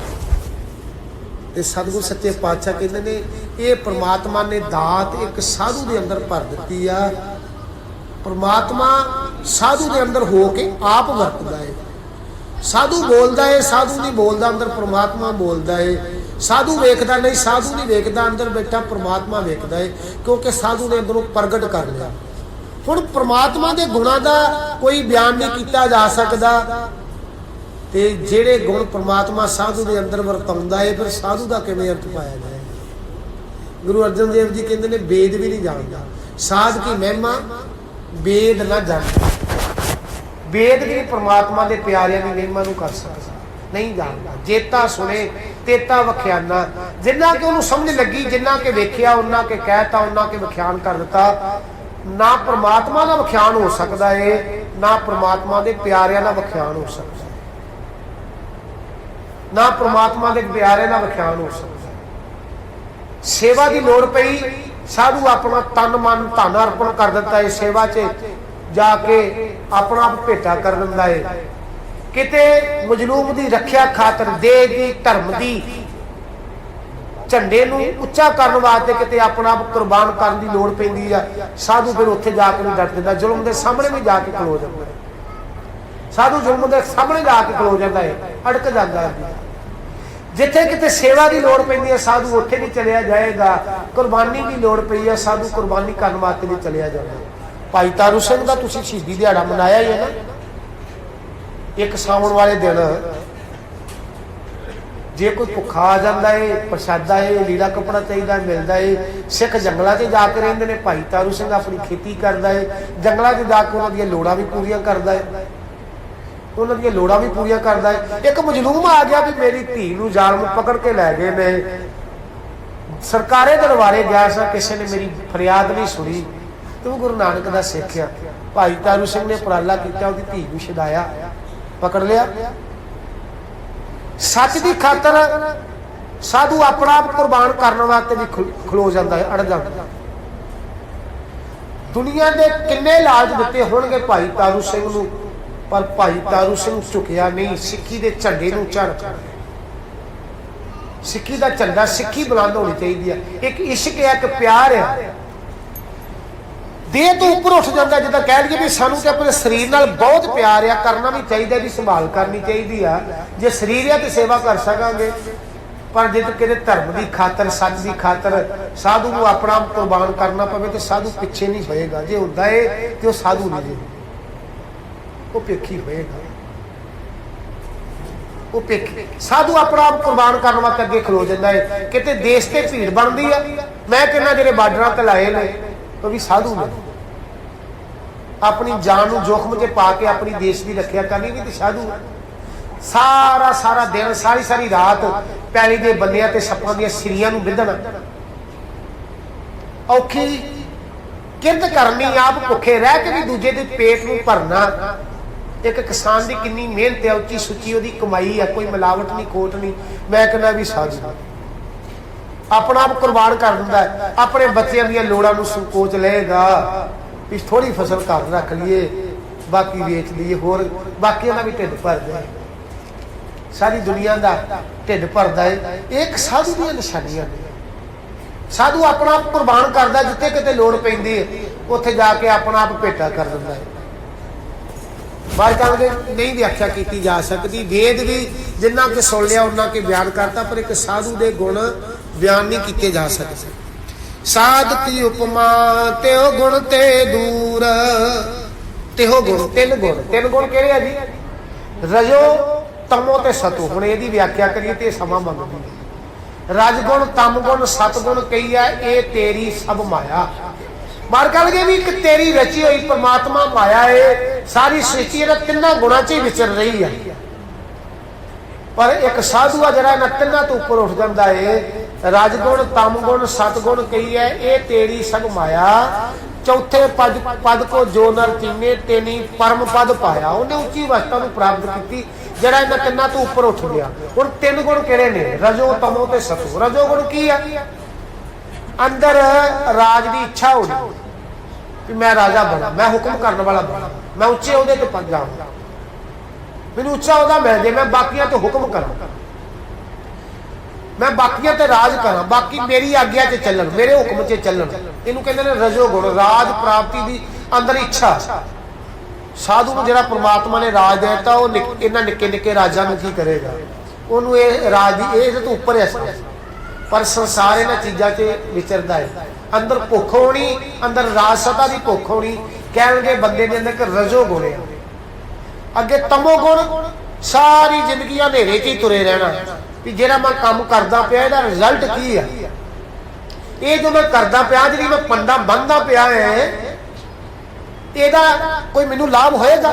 ਤੇ ਸਤਿਗੁਰ ਸੱਚੇ ਪਾਤਸ਼ਾਹ ਕਹਿੰਦੇ ਨੇ, ਇਹ ਪ੍ਰਮਾਤਮਾ ਨੇ ਦਾਤ ਇੱਕ ਸਾਧੂ ਦੇ ਅੰਦਰ ਭਰ ਦਿੱਤੀ ਆ। ਪ੍ਰਮਾਤਮਾ ਸਾਧੂ ਦੇ ਅੰਦਰ ਹੋ ਕੇ ਆਪ ਵਰਤਦਾ ਹੈ। ਸਾਧੂ ਬੋਲਦਾ ਹੈ, ਸਾਧੂ ਨਹੀਂ ਬੋਲਦਾ, ਅੰਦਰ ਪ੍ਰਮਾਤਮਾ ਬੋਲਦਾ ਹੈ। ਸਾਧੂ ਵੇਖਦਾ ਨਹੀਂ, ਸਾਧੂ ਨਹੀਂ ਵੇਖਦਾ, ਅੰਦਰ ਬੈਠਾ ਪ੍ਰਮਾਤਮਾ ਵੇਖਦਾ ਹੈ, ਕਿਉਂਕਿ ਸਾਧੂ ਨੇ ਅੰਦਰੋਂ ਪ੍ਰਗਟ ਕਰ ਲਿਆ। ਹੁਣ ਪ੍ਰਮਾਤਮਾ ਦੇ ਗੁਣਾਂ ਦਾ ਕੋਈ ਬਿਆਨ ਨਹੀਂ ਕੀਤਾ ਜਾ ਸਕਦਾ, ਤੇ ਜਿਹੜੇ ਗੁਣ ਪ੍ਰਮਾਤਮਾ ਸਾਧੂ ਦੇ ਅੰਦਰ ਵਰਤਾਉਂਦਾ ਹੈ, ਫਿਰ ਸਾਧੂ ਦਾ ਕਿਵੇਂ ਅਰਥ ਪਾਇਆ ਜਾਏ। ਗੁਰੂ ਅਰਜਨ ਦੇਵ ਜੀ ਕਹਿੰਦੇ ਨੇ, ਵੇਦ ਵੀ ਨਹੀਂ ਜਾਣਦਾ, ਸਾਧ ਕੀ ਮਹਿਮਾ ਵੇਦ ਨਾ ਜਾਣਦਾ। ਵੇਦ ਵੀ ਪ੍ਰਮਾਤਮਾ ਦੇ ਪਿਆਰਿਆਂ ਦੀ ਮਹਿਮਾ ਨੂੰ ਕਰ ਸਕਦਾ ਨਹੀਂ ਜਾਣਦਾ। ਜੇਤਾ ਸੁਣੇ ਤੇਤਾ ਵਖਿਆਨਾ, ਜਿੰਨਾ ਕਿ ਉਹਨੂੰ ਸਮਝ ਲੱਗੀ, ਜਿੰਨਾ ਕਿ ਵੇਖਿਆ ਉਹਨਾਂ ਕੇ ਕਹਿਤਾ, ਉਹਨਾਂ ਕੇ ਵਿਖਿਆਨ ਕਰ ਦਿੱਤਾ। ਨਾ ਪ੍ਰਮਾਤਮਾ ਦਾ ਵਿਖਿਆਨ ਹੋ ਸਕਦਾ ਹੈ, ਨਾ ਪ੍ਰਮਾਤਮਾ ਦੇ ਪਿਆਰਿਆਂ ਦਾ ਵਿਖਿਆਨ ਹੋ ਸਕਦਾ, ਨਾ ਪ੍ਰਮਾਤਮਾ ਦੇ ਪਿਆਰਿਆਂ ਦਾ ਵਿਖਿਆਨ ਹੋ ਸਕਦਾ। ਸੇਵਾ ਦੀ ਲੋੜ ਪਈ, ਸਾਧੂ ਆਪਣਾ ਤਨ ਮਨ ਧਨ ਅਰਪਣ ਕਰ ਦਿੱਤਾ ਹੈ, ਸੇਵਾ 'ਚ ਜਾ ਕੇ ਆਪਣਾ ਆਪ ਭੇਟਾ ਕਰ ਦਿੰਦਾ ਹੈ। ਕਿਤੇ ਮਜਲੂਮ ਦੀ ਰੱਖਿਆ ਖਾਤਰ, ਦੇਸ਼ ਦੀ ਧਰਮ ਦੀ ਝੰਡੇ ਨੂੰ ਉੱਚਾ ਕਰਨ ਵਾਸਤੇ ਕਿਤੇ ਆਪਣਾ ਆਪ ਕੁਰਬਾਨ ਕਰਨ ਦੀ ਲੋੜ ਪੈਂਦੀ ਆ, ਸਾਧੂ ਫਿਰ ਉੱਥੇ ਜਾ ਕੇ ਨਹੀਂ ਡਟ ਦਿੰਦਾ, ਜ਼ੁਲਮ ਦੇ ਸਾਹਮਣੇ ਵੀ ਜਾ ਕੇ ਖਲੋ ਜਾਂਦਾ ਹੈ। ਸਾਧੂ ਜ਼ੁਲਮ ਦੇ ਸਾਹਮਣੇ ਜਾ ਕੇ ਖਲੋ ਜਾਂਦਾ ਹੈ, ਅੜਕ ਜਾਂਦਾ ਹੈ। ਜਿੱਥੇ ਕਿਤੇ ਸੇਵਾ ਦੀ ਲੋੜ ਪੈਂਦੀ ਹੈ, ਸਾਧੂ ਉੱਥੇ ਵੀ ਚਲਿਆ ਜਾਏਗਾ। ਕੁਰਬਾਨੀ ਦੀ ਲੋੜ ਪਈ ਹੈ, ਸਾਧੂ ਕੁਰਬਾਨੀ ਕਰਨ ਵਾਸਤੇ ਵੀ ਚਲਿਆ ਜਾਂਦਾ। ਭਾਈ ਤਾਰੂ ਸਿੰਘ ਦਾ ਤੁਸੀਂ ਸ਼ਹੀਦੀ ਦਿਹਾੜਾ ਮਨਾਇਆ ਹੀ ਹੈ ਨਾ, ਇੱਕ ਸਾਵਣ ਵਾਲੇ ਦਿਨ ਜੇ ਕੋਈ ਭੁੱਖਾ ਆ ਜਾਂਦਾ ਹੈ, ਪ੍ਰਸ਼ਾਦਾ ਹੈ, ਲੀੜਾ ਕੱਪੜਾ ਚਾਹੀਦਾ ਮਿਲਦਾ ਹੈ। ਸਿੱਖ ਜੰਗਲਾਂ 'ਚ ਜਾ ਕੇ ਰਹਿੰਦੇ ਨੇ, ਭਾਈ ਤਾਰੂ ਸਿੰਘ ਆਪਣੀ ਖੇਤੀ ਕਰਦਾ ਹੈ, ਜੰਗਲਾਂ 'ਚ ਜਾ ਕੇ ਉਹਨਾਂ ਦੀਆਂ ਲੋੜਾਂ ਵੀ ਪੂਰੀਆਂ ਕਰਦਾ ਹੈ, ਉਹਨਾਂ ਦੀਆਂ ਲੋੜਾਂ ਵੀ ਪੂਰੀਆਂ ਕਰਦਾ ਹੈ। ਇੱਕ ਮਜਲੂਮ ਆ ਗਿਆ ਵੀ ਮੇਰੀ ਧੀ ਨੂੰ ਜ਼ਾਲਮ ਪਕੜ ਕੇ ਲੈ ਗਏ ਨੇ, ਸਰਕਾਰੇ ਦਰਬਾਰੇ ਗਿਆ ਸਾਂ, ਕਿਸੇ ਨੇ ਮੇਰੀ ਫਰਿਆਦ ਨਹੀਂ ਸੁਣੀ। ਤੂੰ ਗੁਰੂ ਨਾਨਕ ਦਾ ਸਿੱਖ ਆ। ਭਾਈ ਤਾਰੂ ਸਿੰਘ ਨੇ ਉਪਰਾਲਾ ਕੀਤਾ, ਉਹਦੀ ਧੀ ਨੂੰ ਛਡਾਇਆ, ਪਕੜ ਲਿਆ। ਸੱਚ ਦੀ ਖਾਤਰ ਸਾਧੂ ਆਪਣਾ ਆਪ ਕੁਰਬਾਨ ਕਰਨ ਵਾਸਤੇ ਵੀ ਖਲੋ ਜਾਂਦਾ ਹੈ, ਅੜ ਜਾਂਦਾ। ਦੁਨੀਆ ਦੇ ਕਿੰਨੇ ਲਾਲਚ ਦਿੱਤੇ ਹੋਣਗੇ ਭਾਈ ਤਾਰੂ ਸਿੰਘ ਨੂੰ, ਪਰ ਭਾਈ ਤਾਰੂ ਸਿੰਘ ਝੁਕਿਆ ਨਹੀਂ। ਸਿੱਖੀ ਦੇ ਝੰਡੇ ਨੂੰ ਚੜ੍ਹ, ਸਿੱਖੀ ਦਾ ਝੰਡਾ, ਸਿੱਖੀ ਬੁਲੰਦ ਹੋਣੀ ਚਾਹੀਦੀ ਹੈ। ਇੱਕ ਇਸ਼ਕ ਹੈ, ਇੱਕ ਪਿਆਰ ਹੈ, ਦੇਹ ਤੋਂ ਉੱਪਰ ਉੱਠ ਜਾਂਦਾ। ਜਿੱਦਾਂ ਕਹਿ ਲਈਏ ਵੀ ਸਾਨੂੰ ਤੇ ਆਪਣੇ ਸਰੀਰ ਨਾਲ ਬਹੁਤ ਪਿਆਰ ਆ, ਕਰਨਾ ਵੀ ਚਾਹੀਦਾ, ਵੀ ਸੰਭਾਲ ਕਰਨੀ ਚਾਹੀਦੀ ਆ। ਜੇ ਸਰੀਰ ਆ ਤੇ ਸੇਵਾ ਕਰ ਸਕਾਂਗੇ, ਪਰ ਜੇ ਕਿਤੇ ਧਰਮ ਦੀ ਖਾਤਰ, ਸੱਚ ਦੀ ਖਾਤਰ ਸਾਧੂ ਨੂੰ ਆਪਣਾ ਕੁਰਬਾਨ ਕਰਨਾ ਪਵੇ ਤੇ ਸਾਧੂ ਪਿੱਛੇ ਨਹੀਂ ਹੋਏਗਾ। ਜੇ ਹੁੰਦਾ ਹੈ ਤੇ ਉਹ ਸਾਧੂ ਨਹੀਂ, ਜੇ ਉਹ ਪੇਖੀ ਹੋਏਗਾ, ਉਹ ਪੇਖੀ। ਸਾਧੂ ਆਪਣਾ ਆਪ ਕੁਰਬਾਨ ਕਰਨ ਵਾਸਤੇ ਅੱਗੇ ਖਲੋ ਜਾਂਦਾ ਹੈ। ਕਿਤੇ ਦੇਸ਼ ਤੇ ਭੀੜ ਬਣਦੀ ਆ, ਮੈਂ ਕਹਿੰਦਾ ਜਿਹੜੇ ਬਾਰਡਰਾਂ ਤੇ ਲਾਏ ਨੇ ਉਹ ਵੀ ਸਾਧੂ ਨੇ। ਆਪਣੀ ਜਾਨ ਨੂੰ ਜੋਖਮ 'ਚ ਪਾ ਕੇ ਆਪਣੀ ਦੇਸ਼ ਦੀ ਰੱਖਿਆ ਕਰਨੀ ਵੀ ਤੇ ਸਾਧੂ। ਸਾਰਾ ਸਾਰਾ ਦਿਨ, ਸਾਰੀ ਸਾਰੀ ਰਾਤ ਪੈਲੀ ਦੇ ਬੰਨਿਆਂ ਤੇ ਸੱਪਾਂ ਦੀਆਂ ਸਿਰੀਆਂ ਨੂੰ ਵਿੰਧਣਾ, ਔਖੀ ਕਿਰਤ ਕਰਨੀ, ਆਪ ਭੁੱਖੇ ਰਹਿ ਕੇ ਵੀ ਦੂਜੇ ਦੇ ਪੇਟ ਨੂੰ ਭਰਨਾ। ਇੱਕ ਕਿਸਾਨ ਦੀ ਕਿੰਨੀ ਮਿਹਨਤ ਹੈ, ਉੱਚੀ ਸੁੱਚੀ ਉਹਦੀ ਕਮਾਈ ਹੈ, ਕੋਈ ਮਿਲਾਵਟ ਨਹੀਂ, ਖੋਟ ਨਹੀਂ। ਮੈਂ ਕਹਿੰਦਾ ਵੀ ਸਾਧੂ ਆਪਣਾ ਆਪ ਕੁਰਬਾਨ ਕਰ ਦਿੰਦਾ ਹੈ। ਆਪਣੇ ਬੱਚਿਆਂ ਦੀਆਂ ਲੋੜਾਂ ਨੂੰ ਸੰਕੋਚ ਲਏਗਾ ਵੀ ਥੋੜੀ ਫਸਲ ਘਰ ਰੱਖ ਲਈਏ, ਬਾਕੀ ਵੇਚ ਲਈਏ, ਹੋਰ ਬਾਕੀਆਂ ਦਾ ਵੀ ਢਿੱਡ ਭਰਦਾ। ਸਾਰੀ ਦੁਨੀਆ ਦਾ ਢਿੱਡ ਭਰਦਾ ਹੈ। ਇੱਕ ਸਾਧੂ ਦੀਆਂ ਨਿਸ਼ਾਨੀਆਂ ਨੇ। ਸਾਧੂ ਆਪਣਾ ਆਪ ਕੁਰਬਾਨ ਕਰਦਾ, ਜਿੱਥੇ ਕਿਤੇ ਲੋੜ ਪੈਂਦੀ ਹੈ ਉੱਥੇ ਜਾ ਕੇ ਆਪਣਾ ਆਪ ਭੇਟਾ ਕਰ ਦਿੰਦਾ ਹੈ। ਬਾਹਰ ਕਹਿੰਦੇ ਨਹੀਂ ਵਿਆਖਿਆ ਕੀਤੀ ਜਾ ਸਕਦੀ। ਵੇਦ ਵੀ ਜਿੰਨਾ ਕਿ ਸੁਣ ਲਿਆ ਉਹਨਾਂ ਕੇ ਬਿਆਨ ਕਰਤਾ, ਪਰ ਇੱਕ ਸਾਧੂ ਦੇ ਗੁਣ ਬਿਆਨ ਨਹੀਂ ਕੀਤੇ ਜਾ ਸਕਦੇ। ਸਾਧ ਕੀ ਉਪਮਾ ਤਿਉ ਗੁਣ ਤੇ ਦੂਰ, ਤਿਉ ਗੁਣ, ਤਿੰਨ ਗੁਣ ਕਿਹੜੇ ਆ ਜੀ? ਰਜੋ, ਤਮੋ ਤੇ ਸਤੋ। ਹੁਣ ਇਹਦੀ ਵਿਆਖਿਆ ਕਰੀਏ ਤੇ ਸਮਾਂ ਮੰਗਦੀ ਹੈ। रजगुण तम गुण सतगुण कही है ये तेरी सब माया। मार कह लगे भी कि तेरी रची हुई परमात्मा माया है, सारी सृष्टि तिना गुणा च ही विचर रही है। पर एक साधु है जरा तिना तो उपर उठ जाता है। रजगुण तम गुण सतगुण कही है ये तेरी सब माया। चौथे पद को जो नर चीने तेनी परम पद पाया। उन्हें उच्ची अवस्था को प्राप्त की जरा इन्हें तिना तो उपर उठ गया। हुण तीन गुण किहड़े ने? रजो तमो ते सतो। रजो गुण की है? अंदर राज की इच्छा होनी कि मैं राजा बना, मैं हुक्म करने वाला बना, मैं उच्चे ओहदे ते पहुंच जाऊंगा, मैनूं उच्चा ओहदा मिल जाए, मैं बाकियां तो हुक्म करा, मैं बाकियां ते राज करा, बाकी मेरी आग्या च चलन, मेरे हुक्म च चलन। इहनूं कहंदे ने रजो गुण। राज प्राप्ति की अंदर इच्छा। साधु को जिहड़ा परमात्मा ने राज देता वो इन्हां निक्के निक्के राजां नूं की करेगा? उहनूं इह राज दी इह तो उपर है। पर संसार इन्हां चीज़ां च विचरदा है। अंदर भुख होनी, अंदर राजसता की भुख होनी। कहणगे बंदे दे अंदर रजो गुण है। अगे तमो गुण, सारी जिंदगी अंधेरे च ही तुरे रहना भी जिहड़ा मैं काम करदा पिया इहदा रिजल्ट की है। ये जो मैं करदा पिया, जिहड़ी मैं पंडा बन्नदा पिया है, ਇਹਦਾ कोई मैनू लाभ होएगा?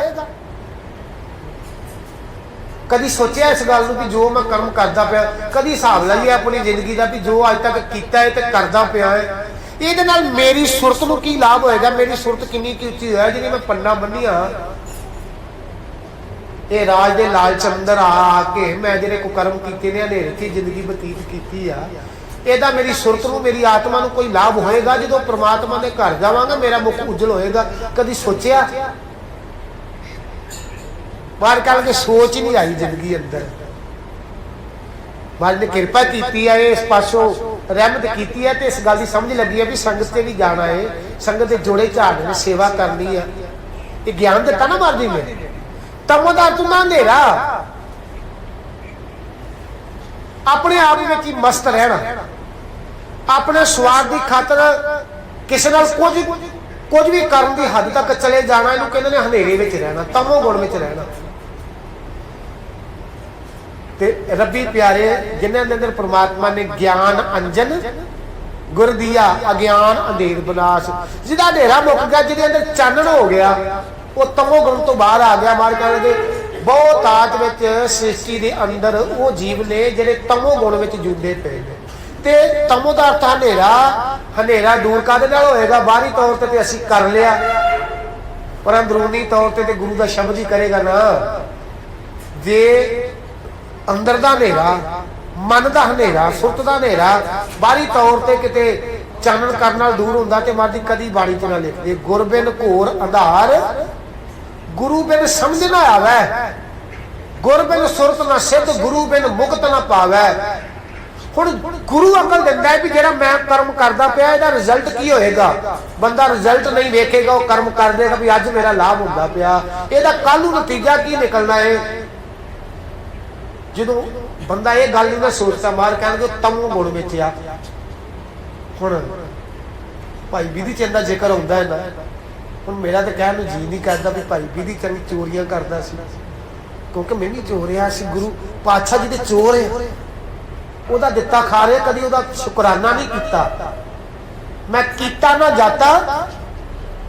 कभी सोचा इस गल भी जो मैं कर्म करता पाया, कभी हिसाब लाइए अपनी जिंदगी का भी जो अज तक किया है तो करता पाया है, ये मेरी सुरत को की लाभ होएगा? मेरी सुरत कितनी की उच्ची है जी मैं पन्ना बन्नी हाँ। ये राज के लालच अंदर आके मैं जो कुकर्म किए ने अंधेरे की जिंदगी बतीत की आ, ਇਹਦਾ मेरी सुरत को मेरी आत्मा को कोई लाभ होएगा? जो परमात्मा के घर जावांगा मेरा मुख उज्जल होएगा? कभी सोचा? बाहर कल के सोच ही नहीं आई जिंदगी अंदर। महाराज ने कृपा की है, इस पासों रहमत की है, तो इस गल की समझ लगी है भी संगत से भी जाना है, संगत के जोड़े झाड़ने सेवा करनी है। ये ज्ञान दिता ना महाराज जी ने। तमोदा तू ना अंधेरा, अपने आप में ही मस्त रहना, अपने स्वार्थ की खातर किसी नाल कुछ भी करने की हद तक चले जाना, इन्हूं कहंदे ने हनेरे विच रहना, तमो गुण विच रहना। ते रब्बी प्यारे जिन्हां दे अंदर परमात्मा ने ज्ञान अंजन गुर दिया, अज्ञान अंधेर विनाश, जिहदा अंधेरा मुक गया, जिहदे अंदर चानण हो गया, वो तमो गुण तो बाहर आ गया। मार कहंदे बहुत आत विच सृष्टि के अंदर वो जीव ने जिहड़े तमो गुण विच जूदे पे ने। ते तमो दा अर्थ हनेरा, हनेरा दूर काहदे नाल होएगा? बाहरी तौर ते असीं कर लिया, पर अंदरूनी तौर ते गुरु दा शब्द ही करेगा ना। जे अंदर दा हनेरा, मन दा हनेरा, सुरत दा हनेरा बाहरी तौर ते किते चानण करन नाल दूर हुंदा ते मां दी कदी बाणी च ना लिखदे, गुर बिन घोर अंधार गुरु बिन समझ ना आवे, गुर बिन सुरत ना सिद्ध, गुरु बिन मुक्त ना पावे। हुण गुरु अकल दिंदा है भी जेड़ा मैं कर्म करदा पिया इहदा रिजल्ट की होएगा? बंदा रिजल्ट नहीं वेखेगा, वो कर्म कर देगा भी अज मेरा लाभ हुंदा पिया, इहदा कल नूं नतीजा की निकलना है? जदों बंदा ये गल नहीं ना सोचता, मार कहणगे तमो गुण विच आ। हुण भाई विधि चंद दा जिक्र हुंदा है ना, हुण मेरा तो कहण नूं जी नहीं करदा भी भाई विधि चंद चोरियां करदा सी, क्योंकि मैं भी चोर रहा सी। गुरु पातशाह जी दे चोर है, ਉਹਦਾ ਦਿੱਤਾ खा रहे, कभी ਉਹਦਾ शुकराना नहीं किया। मैं कीता ना जाता,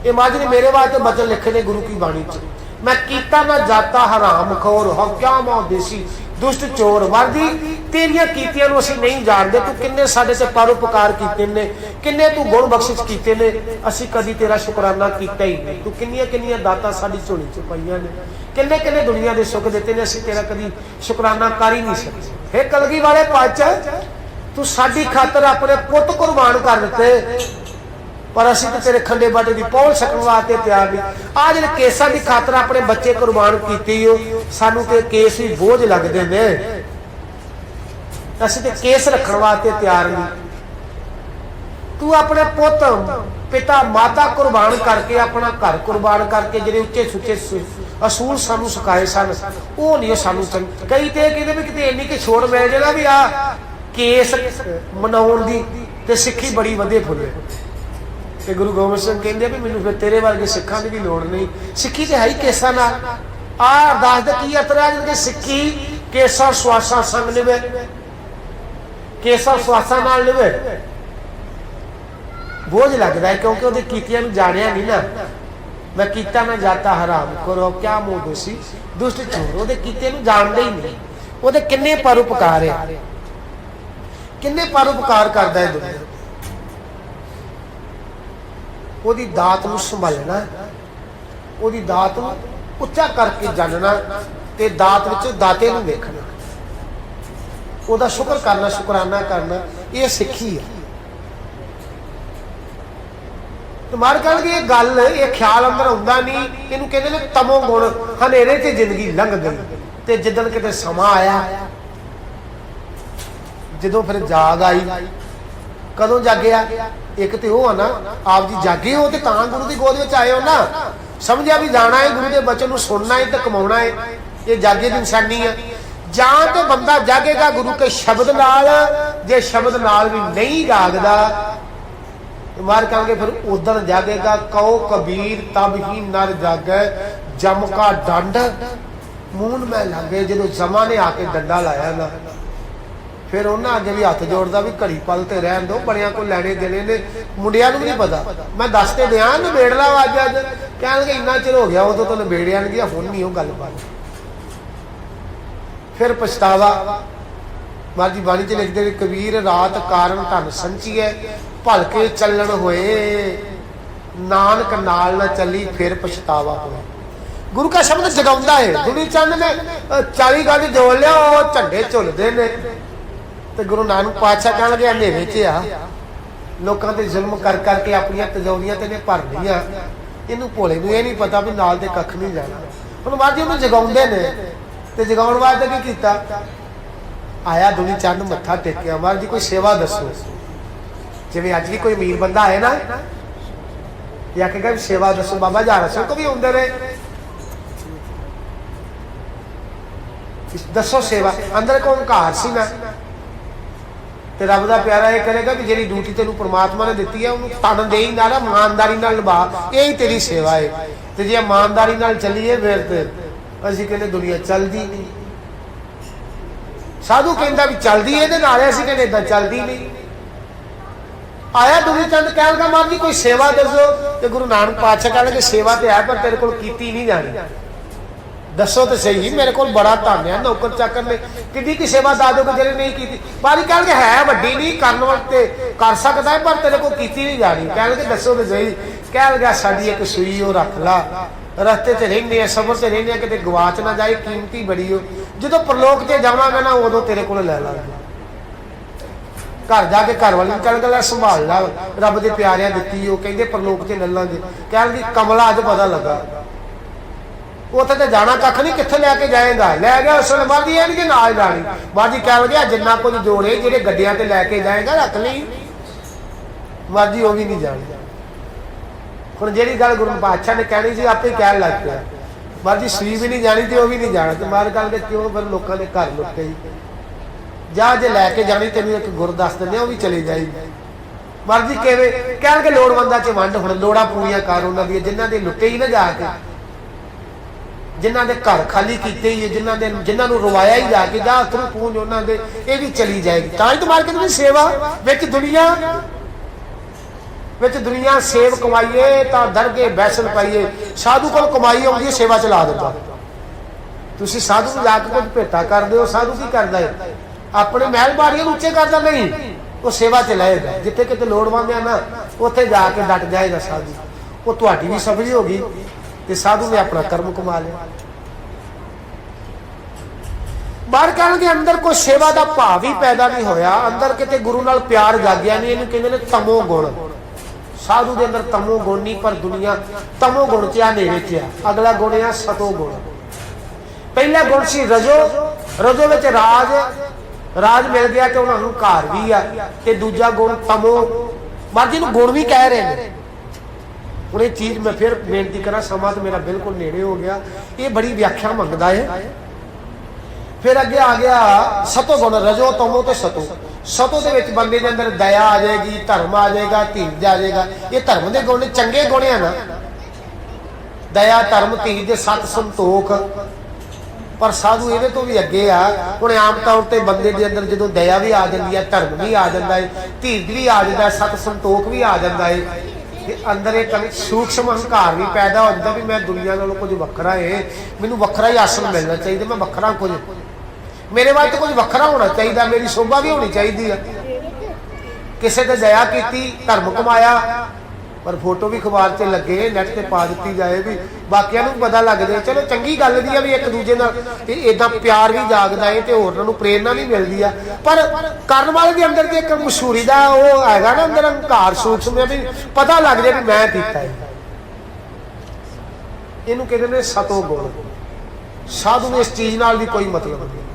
ये माज ने मेरे वास्ते बचन लिखे ने गुरु की बाणी च, मैं कीता ना जाता हराम खोर हो क्या मौ देसी दुष्ट चोर। वर्दी तेरिया कीतियां नूं असीं नहीं जानते, तू किन्ने साडे ते परोपकार कीते ने, किन्ने तू गुण बख्शिश कीते ने, असीं कदी तेरा शुकराना कीता ही नहीं। तू किन्नियां किन्नियां दातां साडी झोली च पईयां ने, किन्ने किन्ने दुनिया दे सुख दिते ने, असीं तेरा कदी शुकराना कर ही नहीं सकदे। हे कलगी वाले पातशाह, तू साडी खातर अपने पुੱਤ कुर्बान कर दिते, पर असीं ते तेरे खंडे बाटे दी पहुंच सकण वास्ते तैयार नहीं। आ जिहड़े केसां दी खातर अपने बच्चे कुर्बान कीते हो, सानू ते केस भी बोझ लगदे ने, असीं ते केस रखण वास्ते तैयार नहीं। तू अपने पुੱਤ पिता माता कुर्बान करके, अपना घर कुर्बान करके जिहड़े उच्चे सुच्चे असूल सानू सिखाए सन, वो नहीं सानू कई ते कहते भी किते इन्नी कि छोड़ मिल जाए भी आ केस मनाउण दी ते सिੱਖੀ बड़ी वधे फुले। ते गुरु गोबिंद सिंह कहंदे भी मैनूं फिर तेरे वर्गे सिੱਖਾਂ ਦੀ भी लोड़ नहीं, सिੱਖੀ ते है ही केसां नाल। आ अरदास दा की अर्थ है कि सिੱਖੀ केसां श्वासां संग निवे। केसा स्वासा नाल लवे बोझ लगता है, क्योंकि वो कीतियां जानिया नहीं ना। मैं कीता ना जाता हराम करो क्या मुंह दोषी दुष्ट चोर, वो कीते जानते ही नहीं। वो किन्ने परोपकार है, किन्ने परोपकार करता है दुनिया। ਉਹਦੀ ਦਾਤ ਨੂੰ ਸੰਭਾਲਣਾ, ਉਹਦੀ ਦਾਤ ਨੂੰ ਉੱਚਾ ਕਰਕੇ ਜਾਣਨਾ ਤੇ ਦਾਤ ਵਿੱਚ ਦਾਤੇ ਨੂੰ ਵੇਖਣਾ, ਉਹਦਾ ਸ਼ੁਕਰ ਕਰਨਾ, ਸ਼ੁਕਰਾਨਾ ਕਰਨਾ, ਇਹ ਸਿੱਖੀ ਹੈ। ਤੇ ਮਾਰ ਕਹਿਣਗੇ ਇਹ ਗੱਲ, ਇਹ ਖਿਆਲ ਅੰਦਰ ਆਉਂਦਾ ਨਹੀਂ, ਇਹਨੂੰ ਕਹਿੰਦੇ ਨੇ ਤਮੋ ਗੁਣ। ਹਨੇਰੇ 'ਚ ਜ਼ਿੰਦਗੀ ਲੰਘ ਗਈ ਤੇ ਜਿੱਦਣ ਕਿਤੇ ਸਮਾਂ ਆਇਆ, ਜਦੋਂ ਫਿਰ ਜਾਗ ਆਈ, ਕਦੋਂ ਜਾਗਿਆ? एक तो वह ना आप जी जागे हो तो गुरु की गोद में आए हो ना, समझिया भी जाना है गुरु के बचन सुनना है तो कमाना है, ये जागे की निशानी है। जां तो बंदा जागेगा गुरु के शब्द नाल, जे शब्द नाल भी नहीं जागदा मार कहेंगे फिर उदन जागेगा। कहो कबीर तब ही नर जागे जम का डंड मून में लागे। जो जमा ने आके डंडा लाया ना, फिर उन्हें अगे भी हथ जोड़ता भी घड़ी पल तो रहन दो, बड़िया को लैने देने ने मुंडिया भी नहीं पता। मैं दस तो दिया नबेड़ला अज अज कह इन्ना चिर हो गया उदों तो नबेड़िया नहीं, हुण नहीं वो गलबात। फिर पछतावा मां जी बाणी च लिखते कबीर रात कारण धन संची है, भलके चलन होए नानक नाल न चली फिर पछतावा होया। गुरु का शब्द जगाउंदा है। दुनी चंद ने 40 गज जोड़ लिया, वो झंडे झुलते ने। तो गुरु नानक पातशाह कह लगे अंधेरे च आ, लोगों से जुल्म कर करके अपन तजौरियां तो इन्हें भर लिया, इनू भोले नूं ये नहीं पता भी नाल ते कख नहीं जाना। हुण बाਅਦ जी उन्हें जगाउंदे ने ते जगाउण वास्ते की कीता, आया दुनी चंद मत्था टेकिया, महाराज जी कोई सेवा दसो। जिवें अज भी कोई अमीर बंदा आए ना या कहेगा सेवा दसो, बाबा जहारा सिंह को भी आउंदे ने, दसो सेवा। अंदर एक ओंकार सी ना, ते रब दा प्यारा ये करेगा कि जिहड़ी ड्यूटी तेनू परमात्मा ने दित्ती है उन्हें तन दे ही ना, ईमानदारी नाल निभा, यही तेरी सेवा है। ते जे ईमानदारी नाल चलीए फिर ते असीं कहंदे दुनिया चलदी नहीं। साधु कहंदा भी चलदी इहदे नाल, असीं कहंदे इदां चलदी नहीं। आया दुनी चंद कह लगा मां जी कोई सेवा दसो, ते गुरु नानक पातशाह कह लगे सेवा ते है पर तेरे कोल कीती नहीं जानी, दसो तो सही। मेरे को बड़ा धन है, नौकर चाकर ने कि की सेवा दा दो जेने नहीं की। बारी कह लगे है वड्डी नहीं करने वास्ते कर सकता है पर तेरे को कीती नहीं जानी। कह लगे दसो तो सही। कह लगा साडी एक सूई वो रख ला, रस्ते च रहिंदे सफर से रहिंदे किते गवाच ना जाए, कीमती बड़ी हो, जो परलोक से जावांगा ना उदों तेरे को लै लांगे। घर जाके घर वाली कह लगा संभाल ला, रब के प्यारियां दित्ती हो, कहंदे परलोक से लै लांगे। कह लगी कमला अज पता लगा उत्थे तो जाना कख नहीं, कित्थे लैके जाएगा? लै गया उस वेले बाजी ये नहीं नाल जानी। बाजी कह लगे जिन्ना कुछ जोड़े जेडे गड्डियां ते लैके जाएगा रख ली, बाजी वो भी नहीं जानी। हुण जिहड़ी गल गुरु पातशाह ने कहनी सी आपे कह लग पिया, बाजी सूई भी नहीं जानी तो वह भी नहीं जाना। तो मार गल के क्यों फिर लोगों के घर लुटे जा, जे लैके जानी तेन एक गुर दस देने वो भी चली जाएगी। मर्जी किवें कह के लोड़वंदा च वंड, हुण लोड़ां पूरीआं कर उन्हां दी, जिन्हां दे लुटे ही ना जाके, जिन्हों के घर खाली किए ही, जिन्होंने रवाया ही जाके जा अथरू पूंज उन्होंने ये भी चली जाएगी। तां ही तो मार के सेवा विच दुनिया सेव कमाइए तो दरगे बैसन पाइए। साधु को कमाई आती है, सेवा चला देता। तुसीं साधु को जाके कुछ भेटा करते हो, साधु की करता है अपने महल बाड़ियां उच्चे करता नहीं, वो सेवा च लाएगा। जिथे कितने लोड़वंद है ना उत्थे जाके डट जाएगा साधु, वो तुहाडी भी सफली होगी ते साधु ने अपना कर्म कमा लिया। बाहर कहणगे अंदर कोई सेवा का भाव ही पैदा नहीं होया, अंदर किते गुरु नाल प्यार जागया नहीं, इहनूं कहंदे ने तमो गुण। साधु के अंदर तमो गुण नहीं, पर दुनिया तमो गुण च हनेरे च आ। अगला गुण है सतो गुण। पहला गुण सी रजो, रजो विच राज, राज मिल गया तो उन्होंने घर भी आ। ते दूजा गुण तमो, बाकी गुण भी कह रहे हैं। हुण ये चीज़ मैं फिर बेनती करा, समा तो मेरा बिल्कुल नेड़े हो गया, ये बड़ी व्याख्या मंगता है। फिर अगे आ गया सतो गुण, रजो तमो तो सतो। सतो दे विच बंदे दे अंदर दया आ जाएगी, धर्म आ जाएगा, धीरज आ जाएगा। ये धर्म के गुण चंगे गुण है ना, दया धर्म धीरज सत संतोख, पर साधु ये तो भी अगे आ। हुण आम तौर पर बंदे के अंदर जो दया भी आ जाती है, धर्म भी आ जाता है, धीरज भी आ जाता है, सत संतोख भी आ जाता है, अंदर एक सूक्ष्म हंकार भी पैदा हो जाता भी मैं दुनिया नालों कुछ वखरा है, मैनू वखरा ही आसन मिलना चाहिए, मैं वखरा कुछ, मेरे वाल तो कुछ वखरा होना चाहिए, मेरी शोभा भी होनी चाहिए है। किसी ने दया की, धर्म कमाया, पर फोटो भी अखबार से लगे, नैट से पा दी जाए भी बाकिया पता लग जाए, चलो चंगी गल दी है भी एक दूजे नाल इदा प्यार भी जागदा है तो होरनां प्रेरणा भी मिलती है। पर करन वाले के अंदर एक मशहूरी का वो हैगा ना, अंदर हंकार सूक्ष्म भी पता लग जाए भी मैं कीता है। इनू कहते हैं सतो गुण। साधु ने इस चीज नाल भी कोई मतलब नहीं।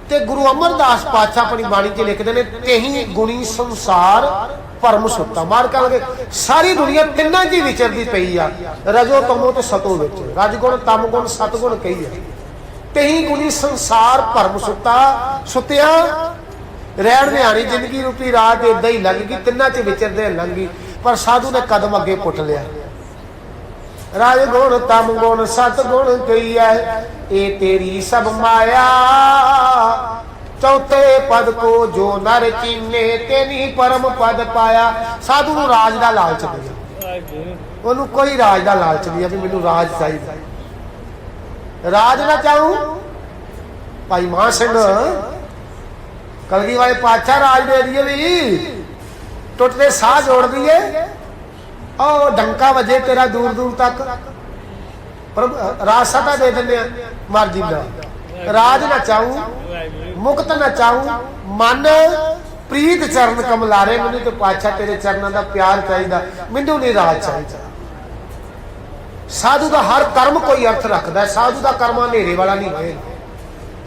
ते गुरु अमरदास पातशाह अपनी बाणी च लिखते हैं, तेही गुणी संसार परम सुता। मार कह सारी दुनिया तिना जी विचरती पई आ, रजो तमो तो सतो विच, रजगुण तम गुण सतगुण कही है। तेही गुणी संसार परम सुता। सुतिया रहन निहारी जिंदगी रूपी रात इदा ही लंघ गई, तिना च विचरदे लंघ गई। पर साधु ने कदम अगे पुट लिया, राजगुण तम गुण सतगुण कही है, ए तेरी सब माया, चौथे पद को जो नर चीने तेनी परम पद पाया। साधु नूं राज दा लालच नहीं, ओनू कोई राज दा लालच नहीं कि मैनू राज चाहिए, राज ना चाहूं। भाई मान सिंह कलगी वाले पातशाह राज दे दिए भी, टुटते साह जोड़ दिए, और डंका वजे तेरा दूर दूर तक, पर राज सता दे देने मर्जी ना, राज ना चाहूं, मुक्त ना चाहूं, मन प्रीत चरण कमलारे, मैनू तो पातशाह तेरे चरणों का प्यार चाहिए, मैनू नहीं राज चाहिए। साधु का हर कर्म कोई अर्थ रखता है, साधु का कर्म अंधेरे वाला नहीं होएगा।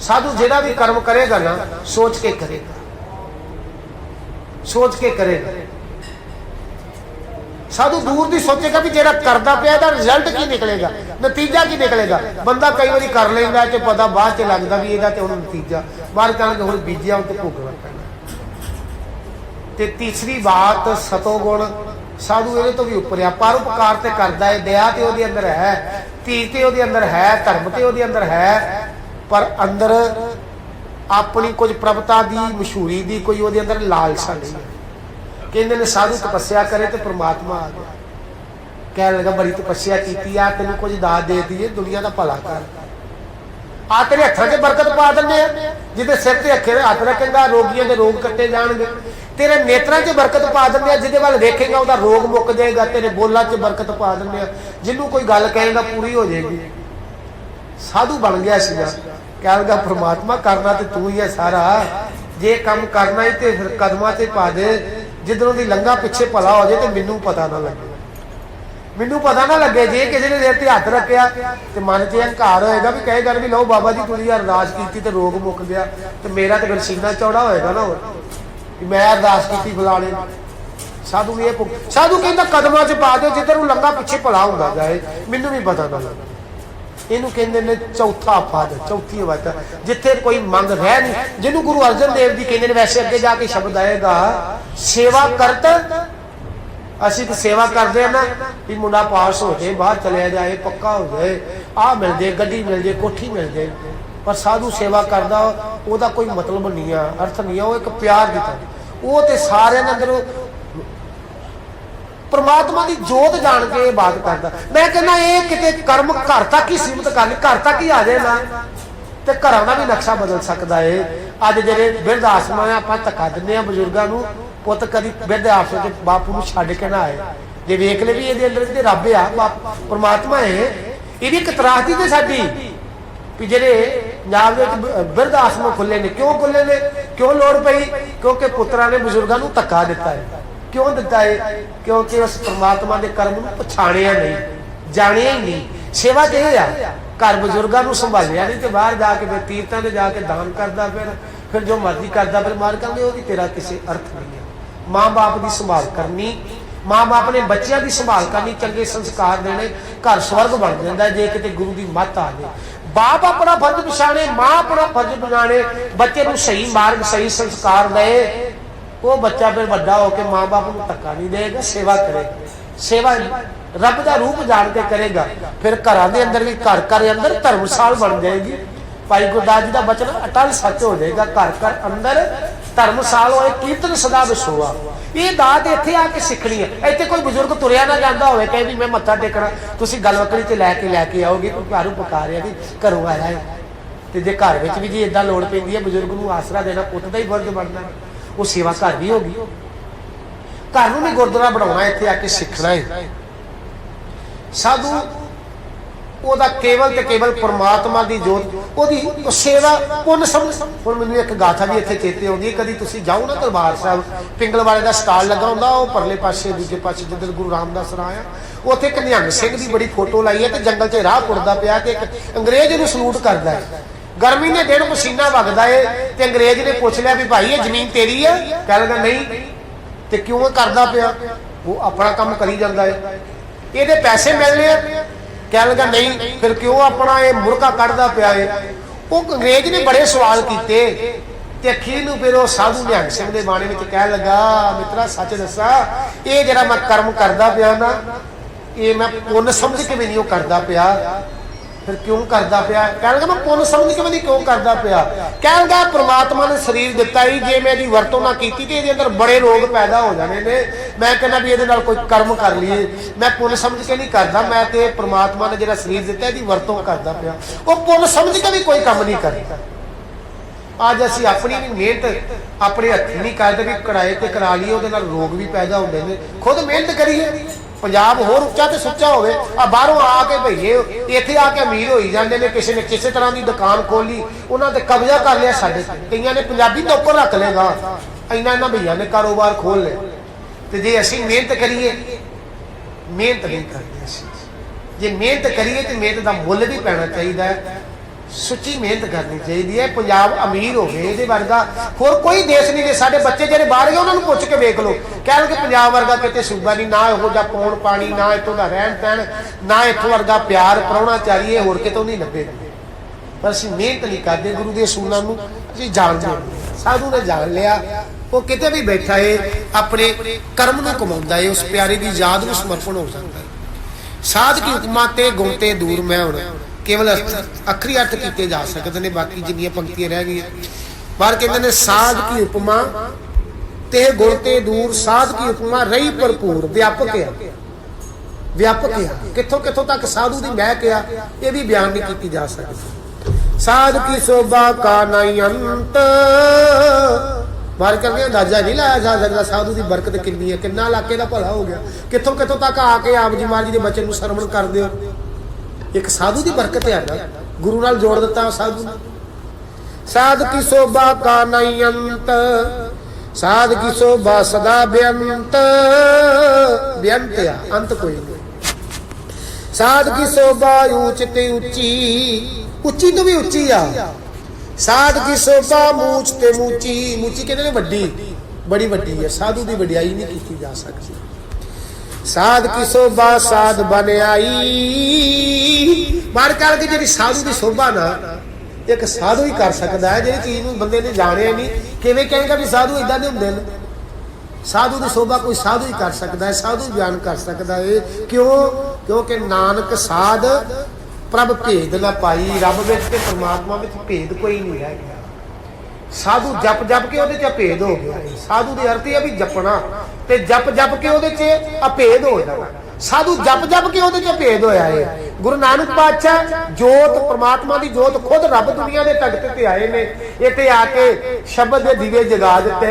साधु जेड़ा भी कर्म करेगा ना सोच के करेगा, सोच के करेगा। साधु दूर की सोचेगा भी जेड़ा करता पिया रिजल्ट की निकलेगा, नतीजा की निकलेगा। बंदा कई बार कर लेंदा तो पता बाद च लगता भी ਇਹਦਾ ਤੇ ਹੁਣ नतीजा बाहर कहेंगे ਹੁਣ बीजिया तो भोगना पैना। ते तीसरी बात सतोगुण। साधु ये तो भी उपर आ, परोपकार ते करता है, दया तो ਉਹਦੇ अंदर है, धीर तो ਉਹਦੇ अंदर है, धर्म तो ਉਹਦੇ अंदर है, पर अंदर अपनी कुछ प्रभुता की मशहूरी की कोई ਉਹਦੇ अंदर लालसा नहीं है। कहते ने साधु तपस्या करे तो परमात्मा आ गया, कह लगा बड़ी तपस्या की, तेन कुछ दात दे दी, दुनिया का भला कर, आ तेरे हथों से बरकत पा देंगे, जिदे सिर से अखे हथ रखेगा रोगियों के रोग कट्टे जाएंगे, तेरे नेत्रों से बरकत पा देंगे, जिदे वाल देखेगा उसका रोग मुक जाएगा, तेरे बोलों से बरकत पा देंगे, जिन्हों कोई गल कहेगा पूरी हो जाएगी। साधु बन गया सीगा, कह लगा परमात्मा करना तो तू ही है सारा, जे काम करना ही तो फिर कदमां से पा दे, जिधरों की लंघा पिछे भला हो जाए तो मैनू पता ना लगे, मैनू पता ना लगे। जे किसी ने देर से हथ रखा तो मन च हंकार होएगा भी कहेगा भी लो बाबा जी तुझी अरदास की तो रोग मुक गया, तो मेरा तो फिर सीना चौड़ा होएगा ना, हो मैं अरदास की फलाने। साधु भी साधु कहता कदमां च पा दो, जिधर लंघा पिछे भला होंदा जाए, मैनू भी पता ना लगे। इनू कहते ने चौथा पद, चौथी अवस्था, जिथे कोई मंग रह नहीं, जिन्होंने गुरु अर्जन देव जी कहते हैं। वैसे अगे जाके शब्द आएगा, सेवा करत, असी तो सेवा करते हैं ना कि मुंडा पास हो जाए, बाहर चलिया जाए, पक्का हो जाए, आ मिल जाए, गड्डी मिल जाए, कोठी मिल जाए, पर साधु सेवा करता वह कोई मतलब नहीं है, अर्थ नहीं है, वो एक प्यार की तरह, वो तो सारे अंदर परमात्मा की जोत जान के ये बात करता। मैं कहना ये किते कर्म घर तक ही सीमित करनी, घर तक ही आ जाए ना तो घर का भी नक्शा बदल सकता है। अज जे बिरध आश्रम आप धक्का दें बजुर्गों को, पुत कभी बिरध आश्रम के बापू को छड्ड के ना आए, जे वेख ले भी ये अंदर तो रब आ, परमात्मा है। ये एक त्रासदी तो साडी भी जेडे पंजाब के बिरध आश्रम खुले ने, क्यों खुले ने, क्यों लोड़ पई, क्योंकि पुत्रा ने बजुर्गों को धक्का दिता है। क्यों दिता है? क्योंकि उस परमात्मा के कर्म को पछाणिया नहीं, जानिया ही नहीं। सेवा तो यह आ, घर बजुर्गों को संभालिया नहीं, तो बाहर जाके फिर तीर्थों से जाके दान करता, फिर जो मर्जी करता, फिर मार कहेंगे वो तेरा किसी अर्थ नहीं है। माँ बाप की संभाल करनी, माँ बाप ने बच्चों की संभाल करनी, चंगे संस्कार देने, घर स्वर्ग बन जाता है जे किते गुरु की मत आ जाए। बाप अपना फर्ज पछाणे, माँ अपना फर्ज बनाने, बच्चे को सही मार्ग सही संस्कार दे, वो बच्चा फिर बड़ा होकर माँ बाप को धक्का नहीं देगा, सेवा करेगा। सेवा रब का रूप जान के करेगा, फिर घर के अंदर भी घर अंदर धर्मशाल बन जाएगी। भाई गुरदास जी का बचन अटल सच हो जाएगा। घर घर अंदर धर्मसाल होए कीर्तन सदा विसोआ। ये दात इत्थे आके सीखनी है। इत्थे कोई बजुर्ग तुरिया ना जाता होवे कहे भी मैं मत्था टेकना, तुसी गलवकड़ी ते लैके आओगे, कोई घरों पका रहा भी घरों आया है। तो जे घर में भी जी इदा लोड़ पैंदी है बजुर्ग को आसरा देना पुत का ही फर्ज बनना, वो सेवा घर भी होगी। घर में भी गुरुद्वारा बनाना, इत्थे आके सीखना है। साधु ओदा केवल ते केवल परमात्मा की जोत, ओदी सेवा पुण्य समझ। हुण मैनूं एक गाथा भी इत्थे चेते आउंदी है, कदी तुसीं जाओ ना दरबार साहब, पिंगल वाले का स्टाल लगा हुंदा, वो परले पासे दूजे पासे जिधर गुरु रामदास राय उत्थे एक निहंग सिंह की बड़ी फोटो लाई है, तो जंगल च राह पुरदा पिया ते एक अंग्रेज नूं सलूट करदा है। गर्मी ने दिन पसीना वगदा है, ते अंग्रेज ने पूछ लिया भी भाई ये जमीन तेरी है? कह लगा नहीं। ते क्यों करदा पिया? वो अपना काम करी जांदा है। ये पैसे मिलने? कह लगा नहीं। फिर क्यों अपना ये मुर्गा कढ़दा पिया है? वो अंग्रेज ने बड़े सवाल किए, ते अखीर नूं फिर वो साधु निहंग सिंह दे बाणे विच कह लगा मित्रा सच दसा, ये जिहड़ा मैं कर्म करदा पिया ना, ये मैं पुण्य समझ के भी नहीं करदा पिया। फिर क्यों करदा पिया? कह लगा मैं पुण्य समझ के भी नहीं क्यों करदा पिया? कह लगा परमात्मा ने शरीर दिता ही, जे मैं इसकी वरतों ना कीती ते इहदे अंदर बड़े रोग पैदा हो जाने ने। मैं कहना भी इहदे नाल कोई कर्म कर लीए, मैं पुण्य समझ के नहीं करदा, मैं ते परमात्मा ने जिहड़ा शरीर दिता इसकी वरतों करदा पिया। वो पुण्य समझ के भी कोई काम नहीं करदा। अज असीं अपनी भी मेहनत अपने हत्थी नहीं करते, भी कढ़ाई ते करा लीए, उहदे नाल रोग भी पैदा होंदे ने। खुद मेहनत करिए, पंजाब होर उच्चा ते सुच्चा होवे, आ बाहरों आके भईए इत्थे आके अमीर होई जांदे ने। किसी ने किसी तरह की दुकान खोली, उन्हां ते कब्जा कर लिया साडे ते। कईयां ने पंजाबी तो उपर रख लेगा, इन्ना इन्हां भईयां ने कारोबार खोल ले। ते जे असीं मेहनत करिए, मेहनत नहीं करते असीं, जे मेहनत करिए तो मेहनत का मुल भी पैना चाहिए, सुची मेहनत करनी चाहिए है। पंजाब अमीर हो गए, ये वर्गा होर कोई देश नहीं ने। साडे बच्चे जेडे बाहर गए उन्होंने पुछ के वेख लो, कह कि पंजाब वर्गा किते सूबा नहीं, ना इहो जिहा पौण पानी, ना इत्थों दा रहन सहन, ना इत्थों वर्गा प्यार प्राहुणा चाहिए, होर कितों नहीं लभेगा। पर असीं मेहनत नहीं करते, गुरु दे असूलां नूं असीं जाणदे नहीं। साधु ने जान लिया, वो किते भी बैठा है अपने कर्म नूं कमाउंदा है, उस प्यारे की याद नूं समर्पण हो जाता है। साध की उपमा ते गुण ते दूर मैं हुण केवल अखरी अर्थ किए जा सकते हैं, बाकी जिन्नियां पंक्तियां रह गई बाहर कहते हैं साध की उपमा ते गुण ते दूर, साध की उपमा रही भरपूर, व्यापक है। व्यापक है, कितों कितों तक साधु की महक आ, यह भी बयान नहीं की जा सकती। साध की शोभा का नहीं अंत, बाहर करके अंदाजा नहीं लाया जा सकता साधु की बरकत कितनी है, कितना इलाके का भला हो गया। कितों कितों तक आके आप जी महाराज जी के बचन को सरवण कर दो, एक साधु की बरकत है ना, गुरु नाल जोड़ दिता साधु ने। साध की शोभा का नहीं अंत, साध की शोभा सदा बेअंत, बेअंत है, अंत कोई नहीं। साध की शोभा ऊंच ते ऊंची, उच्ची तो भी उच्ची आ। साध की शोभा मूछ ते मूची, मूची कहते हैं वड्डी, बड़ी वड्डी है। साधु की वड्याई नहीं की जा सकती। साध की शोभा साध बन आई, बार करके जी साधु की शोभा ना एक साधु ही कर सकता है, जी चीज को बंदे ने जाने नहीं, किवें कहेगा भी साधु इदा दे हुंदे ने। साधु की शोभा कोई साधु ही कर सकता है, साधु बयान कर सकता है। क्यों? क्योंकि नानक साध प्रभ भेद ना पाई, रब विच ते परमात्मा विच भेद कोई नहीं रह गया। साधु जप जप के उहदे च अभेद हो गया। साधु की अर्थ है भी जपना, ते जप जप के उहदे च अभेद हो जाना। साधु जप जप के उहदे च अभेद होया है। गुरु नानक पातशाह जोत परमात्मा की जोत खुद रब दुनिया के तख्त ते आए ने, इत्थे आके शब्द दे दीवे जगा दिते,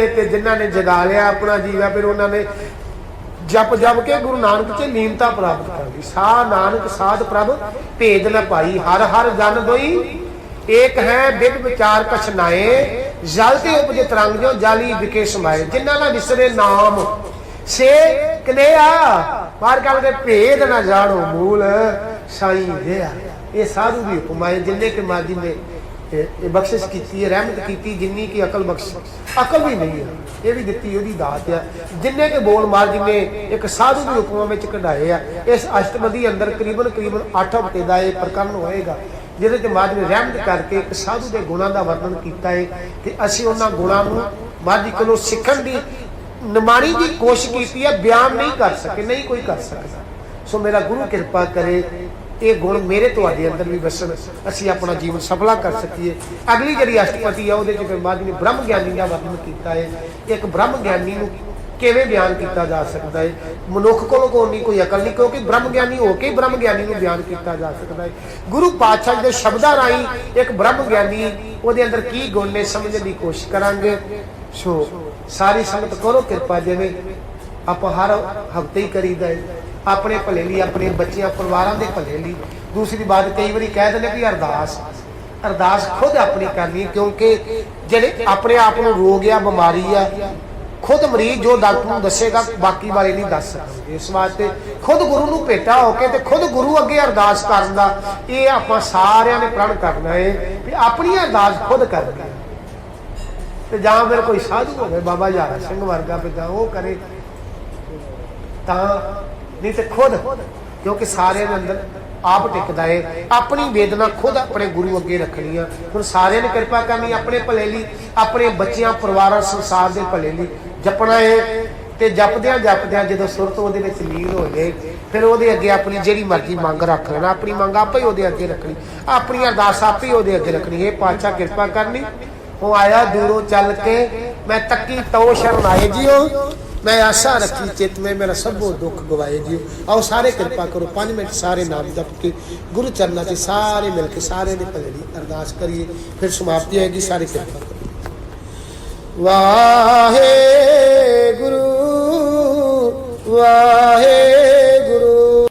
ते जिन्हां ने जगा लिया अपना जीवा, फिर उन्होंने जप जप के गुरु नानक च लीनता प्राप्त कर ली। सा नानक साध प्रभ भेद न पाई, हर हर जन दोई एक है बिग विचार कछनाए, जलते उपजे तरंग जो जाली विके समाए। जिन्हां दा विसरे नाम से कनेहा, बाहर कहते भेद न जानो मूल साई देआ। ये साधु की उपमा है, जिन्ने के माजी ने बख्शिश की है, रहमत की, जिन्नी की अकल बख्श, अकल भी नहीं है, ये भी दी ओदी दात है। जिन्ने के बोल मार जिन्ने एक साधु की उपमा में कढ़ाए आ। इस अष्टपदी अंदर करीबन करीबन 8 हफ्ते का यह प्रकरण होएगा, जिहदे ते महाराज ने रहमत करके एक साधु के गुणों का वर्णन किया है, कि असीं उन्हां गुणों नूं महाराज कोलों सीखण दी निमाणी की कोशिश की है, बयान नहीं कर सके, नहीं कोई कर सकता। सो मेरा गुरु कृपा करे ये गुण मेरे तुहाडे अंदर भी वसन, असीं अपना जीवन सफला कर सकीए। अगली जिहड़ी अष्टपदी है उहदे च फिर महाराज ने ब्रह्म ज्ञानी का वर्णन किया है। एक ब्रह्म ज्ञानी नूं किवें बयान किया जा सकता है? मनुख कोलों कोई कोई अकल नहीं, क्योंकि ब्रह्म ज्ञानी होके ब्रह्म ज्ञानी नूं बयान किया जा सकता है। गुरु पातशाह दे शब्दां राहीं एक ब्रह्म ज्ञानी उहदे अंदर की गुण ने समझने की कोशिश करांगे। सो सारी संगत करो कृपा, जिवें आप हर हफ्ते ही करीदा है अपने भले लिए, अपने बच्चों परिवारों के भले लिए। दूसरी बात कई बार कह देने भी अरदास अरदास खुद अपनी करनी, क्योंकि जेडे अपने आप को रोग या बीमारी है खुद मरीज जो डॉक्टर को दसेगा बाकी वाले नहीं दस सकते। इस वास्ते खुद गुरु को भेटा होके ते खुद गुरु अगे अरदास करन दा ये आपां सारियां ने प्रण करना है भी अपनी अरदास खुद करनी। ते जां फिर कोई साधु होवे बाबा यारा सिंह वर्गा पे जां वो करे तां, नहीं तो खुद, क्योंकि सारे अंदर आप टिकदा है। अपनी वेदना खुद अपने गुरु अगे रखनी है। हुण सारे ने कृपा करनी अपने भले लिए, अपने बच्चों परिवार संसार के भले लिए जपना है। तो जपद्या जपद्या जो सुरत वो लीन हो जाए फिर वो अगे अपनी जी मर्जी मंग रख लेना, अपनी मंग आप ही वो अगे रखनी, अपनी अरदास आप ही वो अगे रखनी। ये पातशाह कृपा करनी, वो आया दूरों चल के मैं तकी तो शरण आए जियो, मैं आशा रखी चित में मेरा सबो दुख गवाए जियो। आओ सारे कृपा करो 5 मिनट सारे नाम जप के गुरु चरणों से सारे मिल के सारे ने भले दी अरदास करिए, फिर समाप्ति होगी। सारी कृपा करो। वाहे